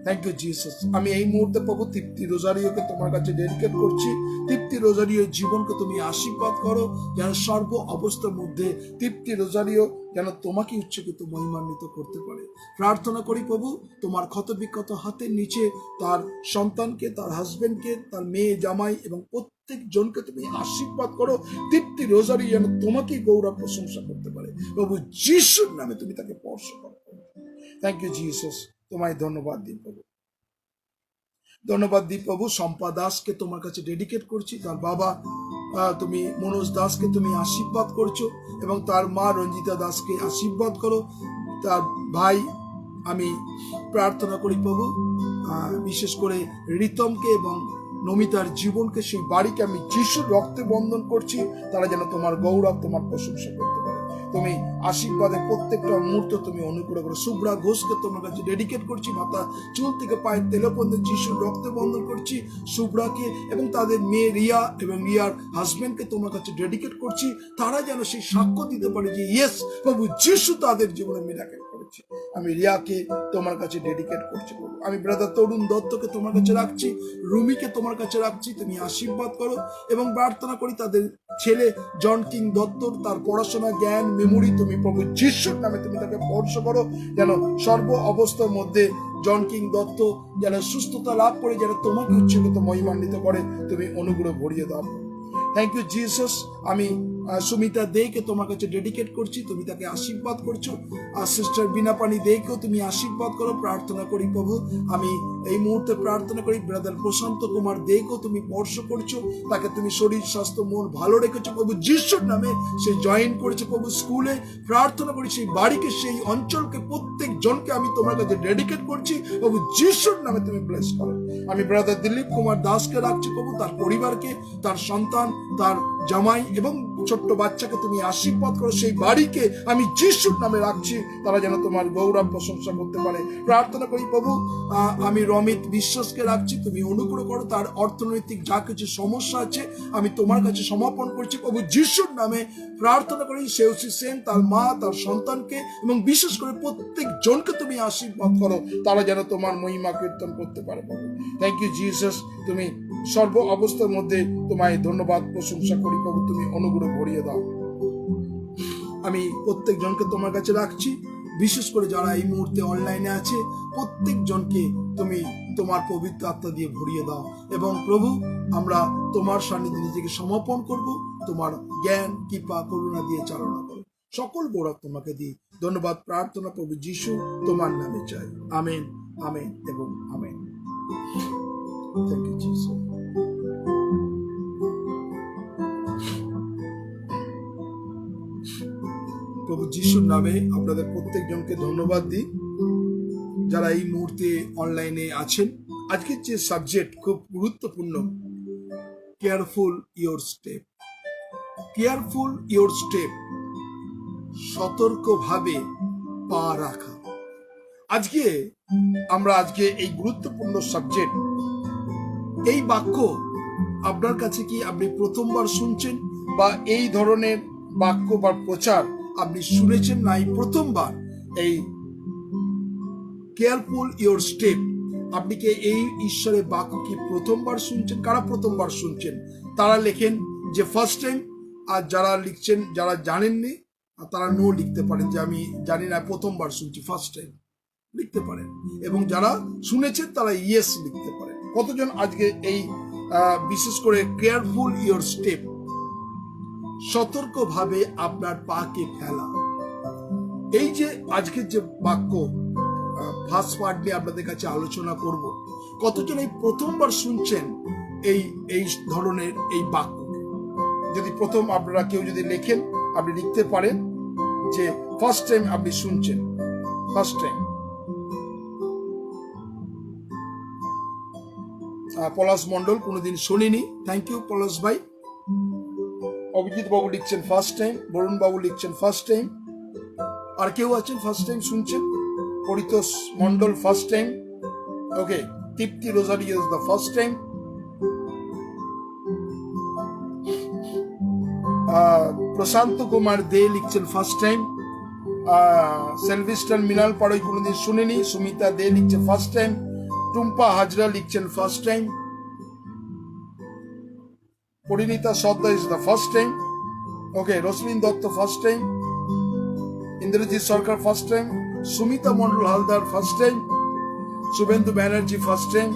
Thank you Jesus. আমি এই মুহূর্তে প্রভু তৃপ্তি রোজারিওকে তোমার কাছে ডেডিকেট করছি। তৃপ্তি রোজারিওর জীবনকে তুমি আশীর্বাদ করো, যেন সর্ব অবস্থার মধ্যে তৃপ্তি রোজারিও যেন তোমাকে উচ্চকিত মহিমান্বিত করতে পারে। প্রার্থনা করি প্রভু, তোমার ক্ষতবিক্ষত হাতের নিচে তার সন্তানকে, তার হাজবেন্ডকে, তার মেয়ে জামাই এবং প্রত্যেক জনকে তুমি আশীর্বাদ করো। তৃপ্তি রোজারিও যেন তোমাকেই গৌরব প্রশংসা করতে পারে প্রভু, যিশুর নামে তুমি তাকে স্পর্শ করো। থ্যাংক ইউ জিসাস, তোমায় ধন্যবাদ দিন প্রভু। ধন্যবাদ দিই প্রভু। শম্পা দাসকে তোমার কাছে ডেডিকেট করছি, তার বাবা তুমি মনোজ দাসকে তুমি আশীর্বাদ করছো, এবং তার মা রঞ্জিতা দাসকে আশীর্বাদ করো। তার ভাই আমি প্রার্থনা করি প্রভু, বিশেষ করে রিতমকে এবং নমিতার জীবনকে, সেই বাড়িকে আমি যিশুর রক্তে বন্ধন করছি, তারা যেন তোমার গৌরব, তোমার প্রশংসা করতে পারে। তুমি আশীর্বাদের প্রত্যেকটা মুহূর্ত তুমি অনুগ্রহ করো। শুভ্রা ঘোষকে তোমার কাছে ডেডিকেট করছি, মাথা চুল থেকে পায়ের তেলে পর্যন্ত যিশুর রক্তে বন্ধন করছি। শুভ্রাকে এবং তাদের মেয়ে রিয়া এবং রিয়ার হাজবেন্ডকে তোমার কাছে ডেডিকেট করছি, তারা যেন সেই সাক্ষ্য দিতে পারে যে ইয়েস প্রভু যিশু তাদের জীবনে মিরাকেল করেছে। আমি রিয়াকে তোমার কাছে ডেডিকেট করছি প্রভু। আমি ব্রাদার তরুণ দত্তকে তোমার কাছে রাখছি, রুমিকে তোমার কাছে রাখছি, তুমি আশীর্বাদ করো, এবং প্রার্থনা করি তাদের ছেলে জন কিং দত্তর, তার পড়াশোনা, জ্ঞান, মেমোরি তুমি প্রভু যিশুর নামে তুমি তাকে স্পর্শ করো, যেন সর্ব অবস্থার মধ্যে জন কিং দত্ত যেন সুস্থতা লাভ করে, যেন তোমাকে উচ্চকিত মহিমান্বিত করে, তুমি অনুগ্রহ ভরিয়ে দাও। Thank you Jesus. আমি সুমিতা দেকে তোমার কাছে ডেডিকেট করছি, তুমি তাকে আশীর্বাদ করছো। আর সিস্টার বিনাপানি দেকেও তুমি আশীর্বাদ করো। প্রার্থনা করি প্রভু, আমি এই মুহূর্তে প্রার্থনা করি ব্রাদার প্রশান্ত কুমার দেকেও তুমি স্পর্শ করছো, তাকে তুমি শরীর স্বাস্থ্য মন ভালো রেখেছো প্রভু যিশুর নামে। সে জয়েন করেছে প্রভু স্কুলে, প্রার্থনা করি সেই বাড়িকে, সেই অঞ্চলকে, প্রত্যেক জনকে আমি তোমার কাছে ডেডিকেট করছি প্রভু যিশুর নামে, তুমি ব্লেস করো। আমি ব্রাদার দিলীপ কুমার দাসকে রাখছি প্রভু, তার পরিবারকে, তার সন্তান, তার জামাই এবং ছোট্ট বাচ্চাকে তুমি আশীর্বাদ করো, সেই বাড়িকে আমি যিশুর নামে রাখছি, তারা যেন তোমার গৌরব প্রশংসা করতে পারে। প্রার্থনা করি প্রভু, আমি রমিত বিশ্বাসকে রাখছি, তুমি অনুগ্রহ করো, তার অর্থনৈতিক যা কিছু সমস্যা আছে আমি তোমার কাছে সমর্পণ করছি প্রভু যিশুর নামে। প্রার্থনা করি শেউসি সেন, তার মা, তার সন্তানকে এবং বিশেষ করে প্রত্যেক জনকে তুমি আশীর্বাদ করো, তারা যেন তোমার মহিমা কীর্তন করতে পারে প্রভু। থ্যাংক ইউ জিসাস, তুমি সর্ব অবস্থার মধ্যে তোমায় ধন্যবাদ প্রশংসা করি প্রভু, তুমি অনুগ্রহ ভরিয়ে দাও। আমি প্রত্যেক জনকে তোমার কাছে রাখছি, বিশেষ করে যারা এই মুহূর্তে অনলাইনে আছে প্রত্যেক জনকে তুমি তোমার পবিত্র আত্মা দিয়ে ভরিয়ে দাও, এবং প্রভু আমরা তোমার সান্নিধ্যে নিজেকে সমর্পণ করব, তোমার জ্ঞান কৃপা করুণা দিয়ে চালনা করো। সকল গৌরব তোমাকে দিই। ধন্যবাদ প্রার্থনা প্রভু যিশু তোমার নামে চাই। আমেন, আমেন এবং আমেন। Thank you Jesus. প্রভু যিশুর নামে আপনাদের প্রত্যেকজনকে ধন্যবাদ দিই যারা এই মুহূর্তে অনলাইনে আছেন। আজকের যে সাবজেক্ট খুব গুরুত্বপূর্ণ, careful your step. Careful your step, সতর্কভাবে পা রাখা। আজকে এই গুরুত্বপূর্ণ সাবজেক্ট, এই বাক্য আপনার কাছে কি আপনি প্রথমবার শুনছেন, বা এই ধরনের বাক্য বা প্রচার আপনি শুনেছেন না এই প্রথমবার? এই কেয়ারফুল ইওর স্টেপ, আপনি কি এই ঈশ্বরের বাক্য কি প্রথমবার শুনছেন? কারা প্রথমবার শুনছেন তারা লেখেন যে ফার্স্ট টাইম, আর যারা লিখছেন, যারা জানেননি তারা নো লিখতে পারেন যে আমি জানি না, প্রথমবার শুনছি, ফার্স্ট টাইম লিখতে পারেন, এবং যারা শুনেছেন তারা ইয়েস লিখতে পারেন। কতজন আজকে এই বিশেষ করে কেয়ারফুল ইওর স্টেপ, সতর্কভাবে আপনার পাকে ফেলা, এই যে আজকের যে বাক্য ফার্স্ট পার্ট নিয়ে আপনাদের কাছে আলোচনা করব, কতজন এই প্রথমবার শুনছেন এই ধরনের এই বাক্য? যদি প্রথম আপনারা কেউ যদি লেখেন, আপনি লিখতে পারেন যে ফার্স্ট টাইম আপনি শুনছেন, ফার্স্ট টাইম। পলাশ মন্ডল, কোনোদিন শুনিনি, থ্যাংক ইউ পলাশ ভাই। অভিজিৎ বাবু লিখছেন ফার্স্ট টাইম, বরুণ বাবু লিখছেন ফার্স্ট টাইম। আর কেউ আছেন ফার্স্ট টাইম শুনছেন? Poritos Mondol first time. Okay, Tipti Rosario is the first time. প্রশান্ত কুমার দে লিখছেন ফার্স্ট টাইম। সেলভিস্টার মিনাল পাড়ই কোনোদিন শুনিনি, সুমিতা দে লিখছে ফার্স্ট টাইম। টুম্পা হাজরা লিখছেন first time. Parineeta Sardar is the first time. Okay, Roslin Dutta first time. Indrajit Sarkar first time. Sumita Mondal Haldar first time. Suvendu Banerjee first time.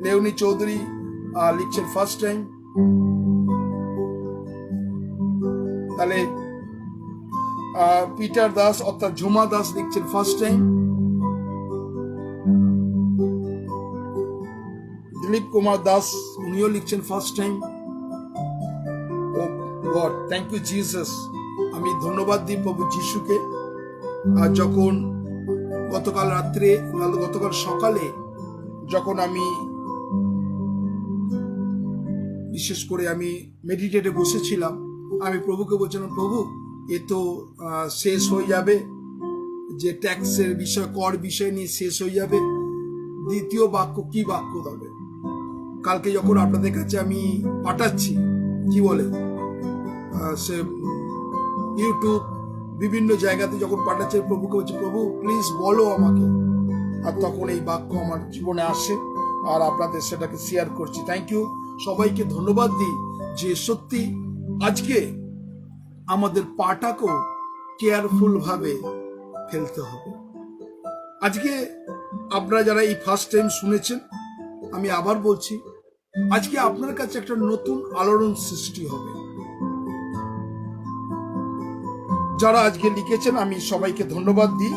Leoni Chowdhury লিখছেন first time. তাহলে পিটার দাস অর্থাৎ ঝুমা দাস লিখছেন ফার্স্ট টাইম। দিলীপ কুমার দাস উনিও লিখছেন first time. Oh God, thank you Jesus. আমি ধন্যবাদ দিই প্রভু যিশুকে। যখন গতকাল সকালে যখন আমি বিশেষ করে আমি মেডিটেটে বসেছিলাম, আমি প্রভুকে বলছিলাম, প্রভু এ তো শেষ হয়ে যাবে, যে ট্যাক্সের বিষয়, কর বিষয় নিয়ে শেষ হয়ে যাবে, দ্বিতীয় বাক্য কি বাক্য দেবে? কালকে যখন আপনাদের কাছে আমি পাঠাচ্ছি, কি বলে সে ইউটিউব বিভিন্ন জায়গাতে যখন পাঠাচ্ছে, প্রভুকে বলছি, প্রভু প্লিজ বলো আমাকে। আর তখন এই বাক্য আমার জীবনে আসে আর আপনাদের সেটাকে শেয়ার করছি। থ্যাংক ইউ, সবাইকে ধন্যবাদ দিই যে সত্যি আজকে আমাদের পাটাকেও কেয়ারফুল ভাবে ফেলতে হবে। আজকে আপনারা যারা এই ফার্স্ট টাইম শুনেছেন, আমি আবার বলছি, আজকে আপনার কাছে একটা নতুন আলোড়ন সৃষ্টি হবে। যারা আজকে লিখেছেন আমি সবাইকে ধন্যবাদ দিই।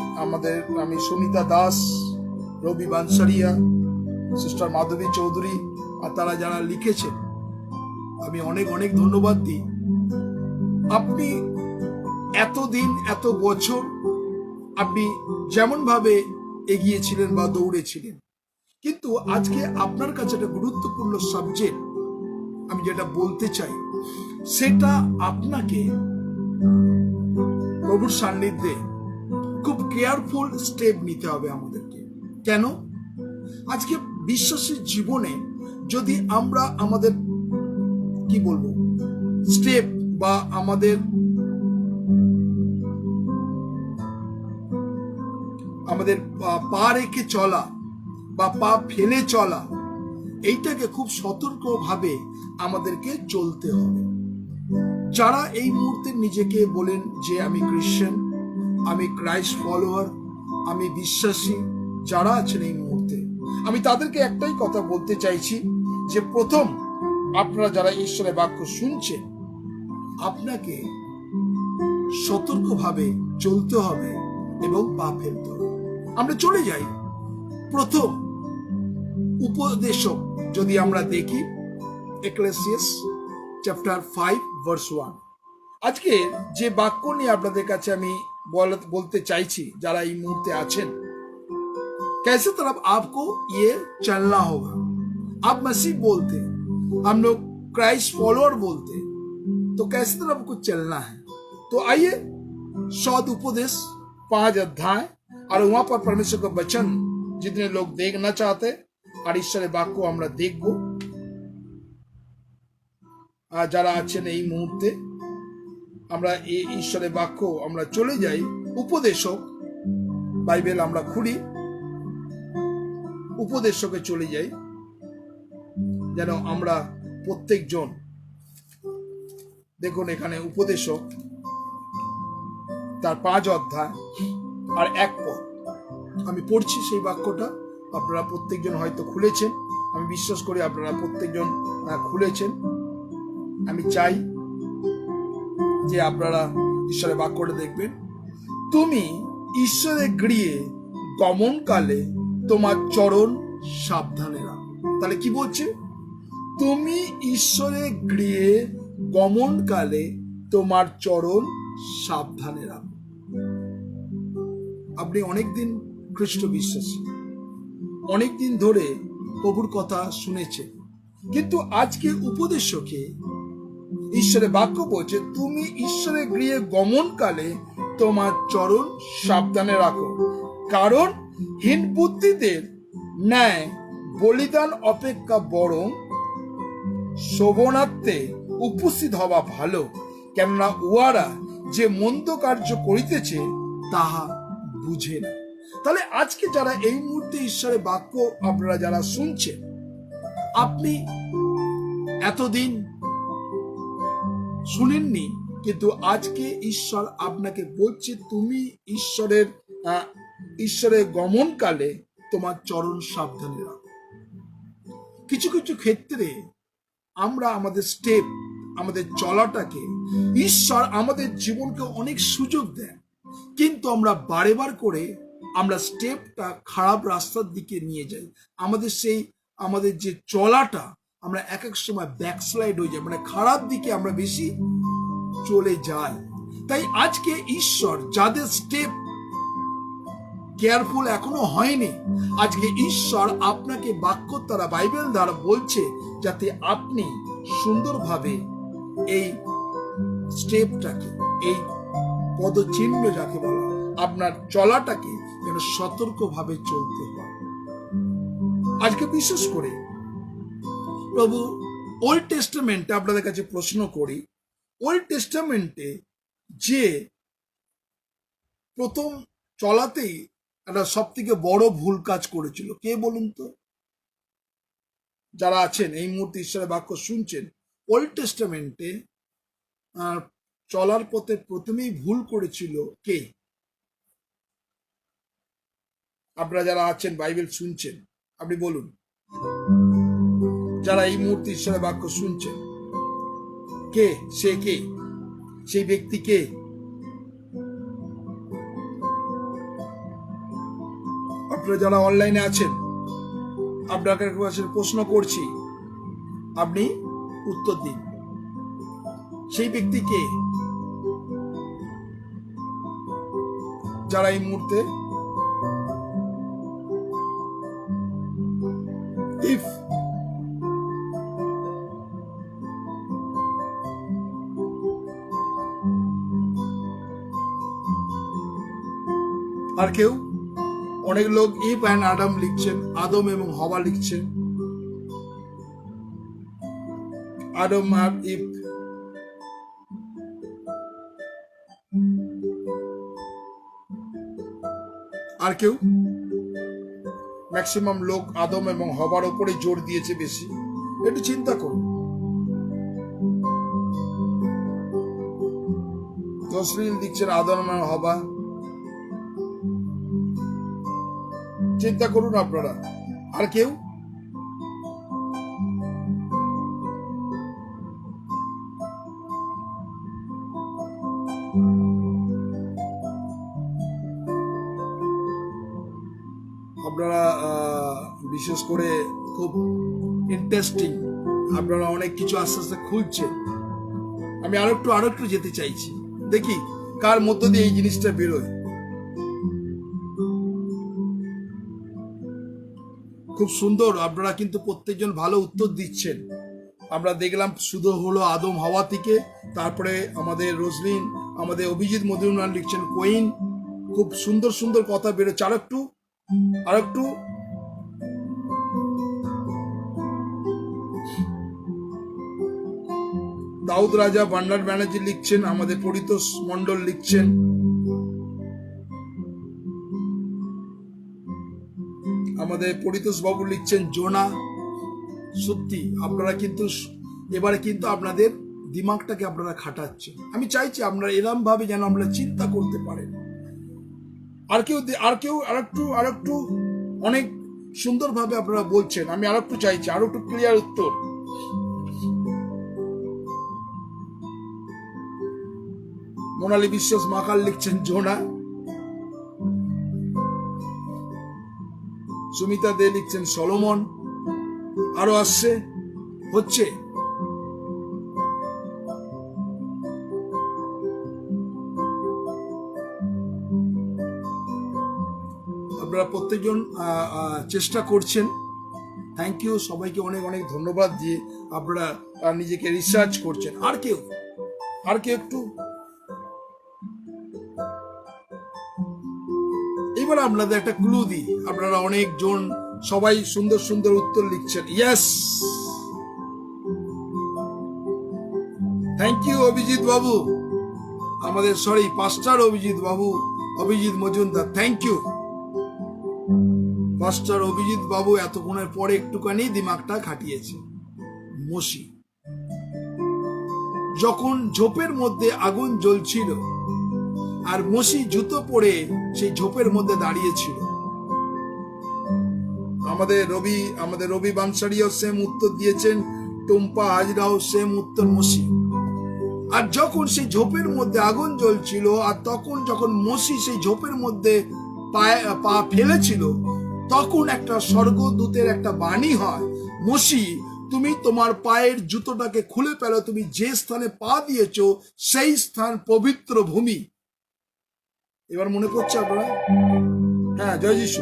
আমি সুনিতা দাস, রবি বানসারিয়া, সিস্টার মাধবী চৌধুরী আর তারা যারা লিখেছেন, আমি অনেক অনেক ধন্যবাদ দিই। আপনি এতদিন এত বছর আপনি যেমন ভাবে এগিয়েছিলেন বা দৌড়েছিলেন, কিন্তু আজকে আপনার কাছে একটা গুরুত্বপূর্ণ সাবজেক্ট আমি যেটা বলতে চাই, সেটা আপনাকে প্রভুর সান্নিধ্যে খুব কেয়ারফুল স্টেপ নিতে হবে আমাদেরকে। কেন? আজকে বিশ্বাসী জীবনে যদি আমরা আমাদের কি বলবো স্টেপ বা আমাদের পা রেখে চলা বা পা ফেলে চলা, এইটাকে খুব সতর্কভাবে আমাদেরকে চলতে হবে। যারা এই মুহূর্তে নিজেকে বলেন যে আমি খ্রিস্টান, আমি ক্রাইস্ট ফলোয়ার, আমি বিশ্বাসী, যারা আছেন এই মুহূর্তে, আমি তাদেরকে একটাই কথা বলতে চাইছি যে প্রথম আপনারা যারা ঈশ্বরের বাক্য শুনছেন, আপনাকে সতর্কভাবে চলতে হবে এবং পা ফেলতে হবে। আমরা চলে যাই প্রথম উপদেশক, যদি আমরা দেখি এক্লেসিয়াস চ্যাপ্টার 5 ভার্স 1। আজকে যে বাক্য নিয়ে আপনাদের কাছে আমি বলতে চাইছি, যারা এই মুহূর্তে আছেন, कैसे तरफ आपको ये चलना होगा। आप मसीह बोलते, हम लोग क्राइस्ट फॉलोअर बोलते, तो कैसे तरफ को चलना है। तो आइए शौद उपदेश 5 अध्याय, और वहां पर परमेश्वर का वचन जितने लोग देखना चाहते और ঈশ্বরের বাক্য আমরা দেখব। আর যারা আছেন এই মুহূর্তে, আমরা এই ঈশ্বরের বাক্য আমরা চলে যাই উপদেশক বাইবেল, আমরা খুলি উপদেশকে চলে যাই, যেন আমরা প্রত্যেকজন দেখুন এখানে উপদেশক তার 5 অধ্যায় আর 1 পদ আমি পড়ছি। সেই বাক্যটা আপনারা প্রত্যেকজন হয়তো খুলেছেন, আমি বিশ্বাস করি আপনারা প্রত্যেকজন খুলেছেন। আমি চাই যে আপনারা ঈশ্বরের বাক্যটা দেখবেন। তুমি ঈশ্বরের গৃহে গমনকালে তোমার চরণ সাবধানে রাখো। তাহলে কি বলছে? তুমি ঈশ্বরের গৃহে গমনকালে তোমার চরণ সাবধানে রাখো। আপনি অনেকদিন খ্রিস্ট বিশ্বাসী, অনেকদিন ধরে প্রভুর কথা শুনেছেন, কিন্তু আজকে উপদেশকে ঈশ্বরের বাক্য বলছে তুমি ঈশ্বরের গৃহে গমনকালে তোমার চরণ সাবধানে রাখো, কারণ হীন বুদ্ধিদের ন্যায় বলিদান অপেক্ষা বরং শোভনার্থে উপস্থিত হওয়া ভালো, কেননা উহারা যে মন্দ কার্য করিতেছে তাহা বুঝে না। তাহলে আজকে যারা এই মুহূর্তে ঈশ্বরের বাক্য আপনারা যারা শুনছেন, আপনি এতদিন শুনেননি, কিন্তু আজকে ঈশ্বর আপনাকে বলছে তুমি ঈশ্বরের গমনকালে তোমার চরণ সাবধানে রাখো। কিছু কিছু ক্ষেত্রে আমরা আমাদের স্টেপ, আমাদের চলাটাকে, ঈশ্বর আমাদের জীবনকে অনেক সুযোগ দেন, কিন্তু আমরা বারেবার করে আমরা স্টেপটা খারাপ রাস্তার দিকে নিয়ে যাই। আমাদের যে চলাটা আমরা এক এক সময় ব্যাকস্লাইড হয়ে যাই, মানে খারাপ দিকে আমরা বেশি চলে যাই। তাই আজকে ঈশ্বর যাদের স্টেপ কেয়ারফুল এখনো হয়নি, আজকে ঈশ্বর আপনাকে বাক্য দ্বারা, বাইবেল দ্বারা বলছে যাতে আপনি সুন্দরভাবে এই স্টেপটাকে, এই পদচিহ্ন যাকে বলা, আপনার চলাটাকে যেন সতর্কভাবে চলতে হয়। আজকে বিশেষ করে প্রভু ওল্ড টেস্টামেন্টে আপনাদের কাছে প্রশ্ন করি, ওল্ড টেস্টামেন্টে যে প্রথম চলাতেই একটা সব থেকে বড় ভুল কাজ করেছিল, কে বলুন তো? যারা আছেন এই মুহূর্তে ঈশ্বরের বাক্য শুনছেন, ওল্ড টেস্টামেন্টে চলার পথে প্রথমেই ভুল করেছিল কে? আপনারা যারা আছেন বাইবেল শুনছেন, আপনি বলুন, যারা এই মুহূর্তে ঈশ্বরের বাক্য শুনছেন, কে সে? কে সেই ব্যক্তি? কে? আপনারা যারা অনলাইনে আছেন, আপনাকে প্রশ্ন করছি, আপনি উত্তর দিন। সেই ব্যক্তি কে? যারা এই মুহূর্তে আর কেউ? অনেক লোক ইভ অ্যান্ড আদম লিখছেন, আদম এবং হওয়া লিখছেন, আদম আর ইভ। আর কেউ? ম্যাক্সিমাম লোক আদম এবং হবার উপরে জোর দিয়েছে বেশি। একটু চিন্তা করুন। জসলিন লিখছেন আদম এবং হবা। চিন্তা করুন আপনারা। আর কেউ? আপনারা বিশেষ করে খুব ইন্টারেস্টিং, আপনারা অনেক কিছু আস্তে আস্তে খুঁজছেন। আমি আরেকটু যেতে চাইছি, দেখি কার মধ্য দিয়ে এই জিনিসটা বেরোয়। খুব সুন্দর, আপনারা কিন্তু প্রত্যেকজন ভালো উত্তর দিচ্ছেন। আমরা দেখলাম শুধু হলো আদম হাওয়া থেকে, তারপরে আমাদের রোজলিন, আমাদের অভিজিৎ মধুরনাথ লিখছেন কোইন। খুব সুন্দর সুন্দর কথা বেরোচ্ছে। আরেকটু দাউদ রাজা, বান্নার ব্যানার্জি লিখছেন, আমাদের পরিতোষ মন্ডল লিখছেন, আমাদের পরিতোষ বাবু লিখছেন জোনা। সত্যি আপনারা কিন্তু এবারে কিন্তু আপনাদের দিমাগটাকে আপনারা খাটাচ্ছেন। আমি চাইছি আপনারা এরম ভাবে যেন আমরা চিন্তা করতে পারেন। আর কেউ আরেকটু অনেক সুন্দরভাবে আপনারা বলছেন। আমি আরেকটু চাইছি, আরো একটু ক্লিয়ার উত্তর। মোনালি বিশ্বাস মাকাল লিখছেন জোনা। সুমিতা দে লিখছেন সলোমন। আরো আসছে, হচ্ছে। আপনারা প্রত্যেকজন চেষ্টা করছেন। থ্যাংক ইউ সবাইকে, অনেক অনেক ধন্যবাদ দিয়ে আপনারা নিজেকে রিসার্চ করছেন। আর কেউ একটু এবার আপনাদের একটা ক্লু দিই, আপনারা অনেকজন সবাই সুন্দর সুন্দর উত্তর লিখছেন। ইয়েস, থ্যাংক ইউ অভিজিৎ বাবু, আমাদের পাস্টার অভিজিৎ বাবু, অভিজিৎ মজুমদার, থ্যাংক ইউ পাস্টার অভিজিৎ বাবু, এতক্ষণের পরে একটুখানি দিমাগটা খাটিয়েছে। মসি যখন ঝোপের মধ্যে আগুন জ্বলছিল আর মসি জুতো পরে সেই ঝোপের মধ্যে দাঁড়িয়েছিল, আমাদের রবি বানসারিও সেম উত্তর দিয়েছেন, টুম্পা হাজরাও সেম উত্তর মসি। আর যখন সেই ঝোপের মধ্যে আগুন জ্বলছিল আর তখন যখন মসি সেই ঝোপের মধ্যে পা ফেলেছিল, তখন একটা স্বর্গদূতের একটা বাণী হয়, মসি তুমি তোমার পায়ের জুতোটাকে খুলে ফেলো, তুমি যে স্থানে পা দিয়েছো সেই স্থান পবিত্র ভূমি। এবার মনে পড়ছে আপনারা? হ্যাঁ, জয় যিশু।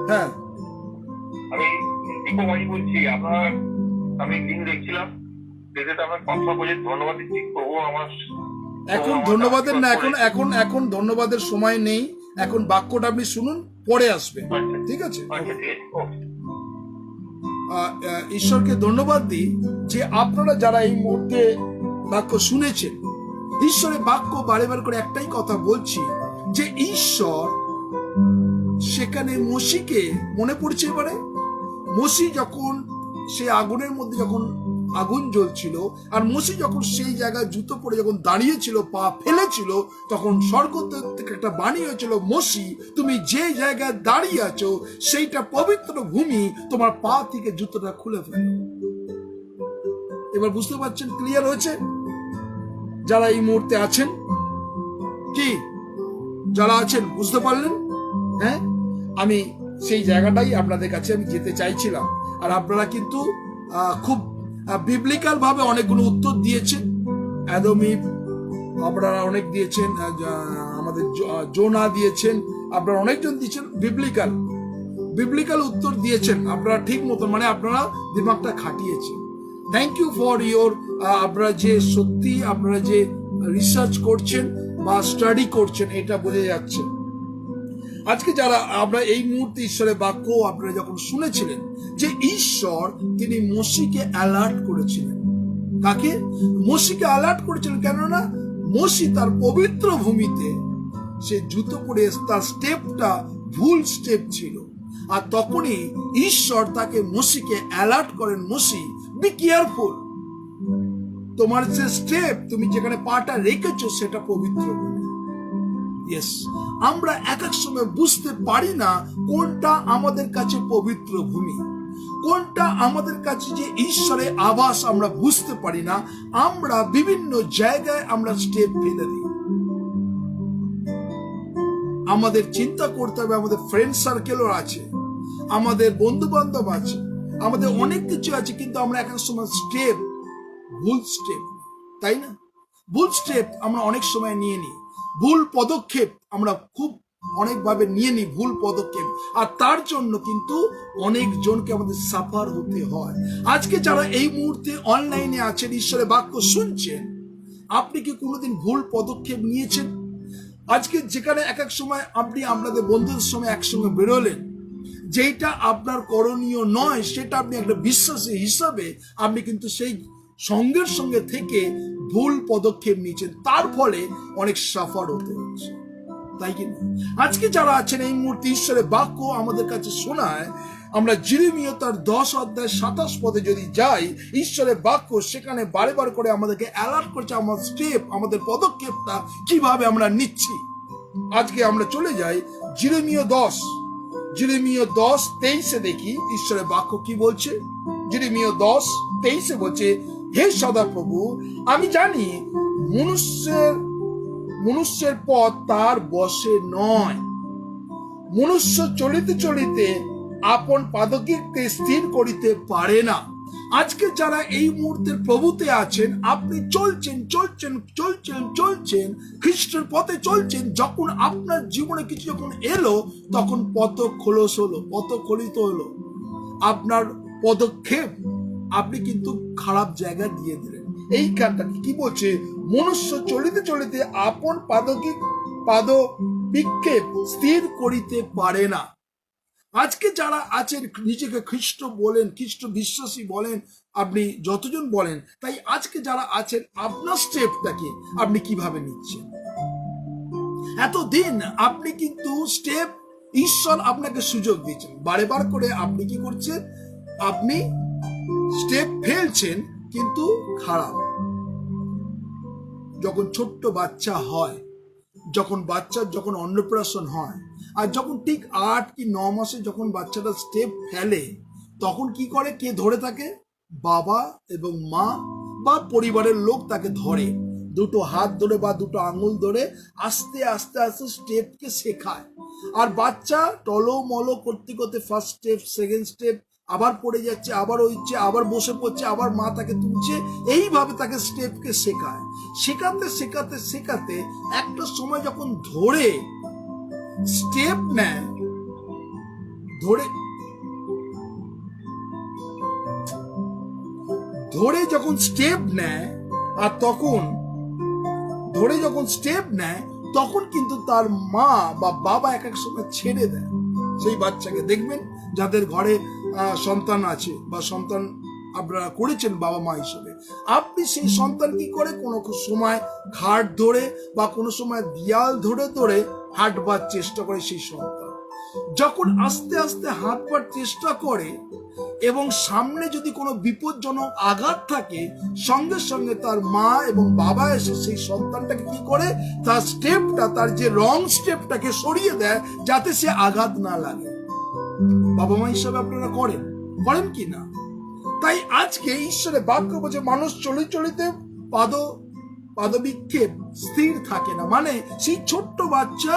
হ্যাঁ, আমি দীপমাই বলছি। আমি লিঙ্ক দেখছিলাম, ধন্যবাদ দিচ্ছি। এখন ধন্যবাদের না, এখন ধন্যবাদের সময় নেই, এখন বাক্যটা আপনি শুনুন, পরে আসবে, ঠিক আছে? ঈশ্বরকে ধন্যবাদ দিই যে আপনারা যারা এই মুহূর্তে বাক্য শুনেছেন, ঈশ্বরের বাক্য বারে বার করে একটাই কথা বলছি যে ঈশ্বর সেখানে মসিকে মনে পড়ছে। এবারে মসি যখন সে আগুনের মধ্যে যখন আগুন জ্বলছিল আর মসি যখন সেই জায়গায় জুতো পরে যখন দাঁড়িয়েছিল, পা ফেলেছিল, তখন স্বর্গ থেকে একটা বাণী হয়েছিল, মসি তুমি যে জায়গায় দাঁড়িয়ে আছো সেইটা পবিত্র ভূমি, তোমার পা থেকে জুতোটা খুলে ফেলো। এবার বুঝতে পারছেন? ক্লিয়ার হয়েছে? যারা এই মুহূর্তে আছেন, কি যারা আছেন বুঝতে পারলেন? হ্যাঁ, আমি সেই জায়গাটাই আপনাদের কাছে আমি যেতে চাইছিলাম। আর আপনারা কিন্তু খুব বিবলিক্যাল ভাবে অনেকগুলো উত্তর দিয়েছেন। অ্যাডমিভ আপনারা অনেক দিয়েছেন, আমাদের জোনা দিয়েছেন, আপনারা অনেকজন দিয়েছেন বিবলিক্যাল উত্তর দিয়েছেন আপনারা ঠিক মতো, মানে আপনারা দিমাগটা খাটিয়েছেন। থ্যাংক ইউ ফর ইয়োর, আপনারা যে সত্যি আপনারা যে রিসার্চ করছেন বা স্টাডি করছেন, এটা বোঝা যাচ্ছে। আজকে যারা আমরা এই মুহূর্তে ঈশ্বরের বাক্য আপনারা যখন শুনেছিলেন যে ঈশ্বর তিনি মসিকে অ্যালার্ট করেছিলেন। কাকে? মসিকে অ্যালার্ট করেছিলেন, কেননা মসি তার পবিত্র ভূমিতে সে জুতো পরে তার স্টেপটা ভুল স্টেপ ছিল। আর তখনই ঈশ্বর তাকে মসিকে অ্যালার্ট করেন, মসি বি কেয়ারফুল, তোমার যে স্টেপ তুমি যেখানে পাটা রেখেছো সেটা পবিত্র ভূমি। ইয়েস, আমরা এক এক সময় বুঝতে পারি না কোনটা আমাদের কাছে পবিত্র ভূমি, কোনটা আমাদের কাছে যে ঈশ্বরের আবাস আমরা বুঝতে পারি না। আমরা বিভিন্ন জায়গায় আমরা স্টেপ ফেলে দিই। আমাদের চিন্তা করতে হবে, আমাদের ফ্রেন্ড সার্কেলও আছে, আমাদের বন্ধু বান্ধব আছে, আমাদের অনেক কিছু আছে, কিন্তু আমরা এক এক সময় স্টেপ ভুল স্টেপ, তাই না? ভুল স্টেপ আমরা অনেক সময় নিয়ে নিই, ভুল পদক্ষেপ আমরা খুব অনেকভাবে নিয়ে নিই, ভুল পদক্ষেপ, আর তার জন্য কিন্তু অনেকজনকে আমাদের সাফার হতে হয়। আজকে যারা এই মুহূর্তে অনলাইনে আছেন, ঈশ্বরের বাক্য শুনছেন, আপনি কি কোনোদিন ভুল পদক্ষেপ নিয়েছেন? আজকে যেখানে এক এক সময় আপনি আপনাদের বন্ধুদের সময় একসঙ্গে বেরোলেন, যেটা আপনার করণীয় নয় সেটা আপনি একটা বিশ্বাসী হিসাবে আপনি কিন্তু সেই সঙ্গের সঙ্গে থেকে ভুল পদক্ষেপ নিয়েছেন, তার ফলে অনেক সাফার হতে হচ্ছে, তাই কি না? আজকে যারা আছেন এই মুহূর্তে ঈশ্বরের বাক্য আমাদের কাছে শোনায়, আমরা জিরেমিয়া তার 10 অধ্যায় 27 পদে যদি যাই, ঈশ্বরের বাক্য সেখানে বারে বার করে আমাদেরকে অ্যালার্ট করছে, আমাদের স্টেপ, আমাদের পদক্ষেপটা কিভাবে আমরা নিচ্ছি। আজকে আমরা চলে যাই জিরেমিয়া 10:23 দেখি ঈশ্বরের বাক্য কি বলছে। জিরেমিয়া 10:23 বলছে, হে সদাপ্রভু, আমি জানি মনুষ্যের পথ তার বশে নয়, মনুষ্য চলিতে চলিতে আপন পাদকিককে স্থির করিতে পারে না। আজকে যারা এই মুহূর্তের প্রভুতে আছেন, আপনি চলছেন খ্রিস্টের পথে চলছেন, যখন আপনার জীবনে কিছু যখন এলো, তখন পথ খলিত হলো আপনার পদক্ষেপ, আপনি কিন্তু খারাপ জায়গা দিয়ে দিলেন। এই কারণটা কি বলছে? মনুষ্য চলিতে চলিতে আপন বিক্ষেপ স্থির করিতে পারে না। আজকে যারা আছেন নিজেকে খ্রিস্ট বলেন, খ্রিস্ট বিশ্বাসী বলেন, আপনি যতজন বলেন, তাই আজকে যারা আছেন আপনার স্টেপটাকে আপনি কিভাবে নিচ্ছেন? এতদিন আপনি কিন্তু স্টেপ ঈশ্বর আপনাকে সুযোগ দিয়েছেন, বারে বার করে আপনি কি করছেন? আপনি স্টেপ ফেলছেন, কিন্তু খারাপ। যখন ছোট্ট বাচ্চা হয়, যখন বাচ্চার যখন অন্নপ্রাশন হয়, আর যখন ঠিক 8 কি 9 মাসে যখন বাচ্চাটা স্টেপ ফেলে, তখন কি করে? কে ধরে থাকে? বাবা এবং মা বা পরিবারের লোক তাকে ধরে, দুটো হাত ধরে বা দুটো আঙুল ধরে আস্তে আস্তে আস্তে স্টেপকে শেখায়। আর বাচ্চা টলমলো করতে করতে ফার্স্ট স্টেপ, সেকেন্ড স্টেপ, আবার পড়ে যাচ্ছে, আবার হচ্ছে, আবার বসে পড়ছে, আবার মা তাকে তুলছে, এইভাবে তাকে স্টেপকে শেখায়। শেখাতে শেখাতে শেখাতে একটা সময় যখন ধরে স্টেপ নেয়, ধরে যখন স্টেপ নেয়, আর তখন ধরে যখন স্টেপ নেয়, তখন কিন্তু তার মা বা বাবা এক এক সময় ছেড়ে দেয় সেই বাচ্চাকে। দেখবেন যাদের ঘরে সন্তান আছে বা সন্তান আপনারা করেছেন বাবা মা হিসেবে, আপনি সেই সন্তান কি করে? কোনো সময় ঘাট ধরে বা কোনো সময় দেয়াল ধরে ধরে হাঁটবার চেষ্টা করে সেই সন্তান। যখন আস্তে আস্তে হাঁটবার চেষ্টা করে এবং সামনে যদি কোনো বিপজ্জনক আঘাত থাকে, সঙ্গে সঙ্গে তার মা এবং বাবা এসে সেই সন্তানটাকে কি করে? তার স্টেপটা, তার যে রং স্টেপটাকে সরিয়ে দেয়, যাতে সে আঘাত না লাগে। বাবা মা হিসাবে আপনারা করেন কি না? তাই আজকে ঈশ্বরের বাক্য বলছে, মানুষ চলিতে পাদবিক্ষেপ স্থির থাকে না। মানে সেই ছোট্ট বাচ্চা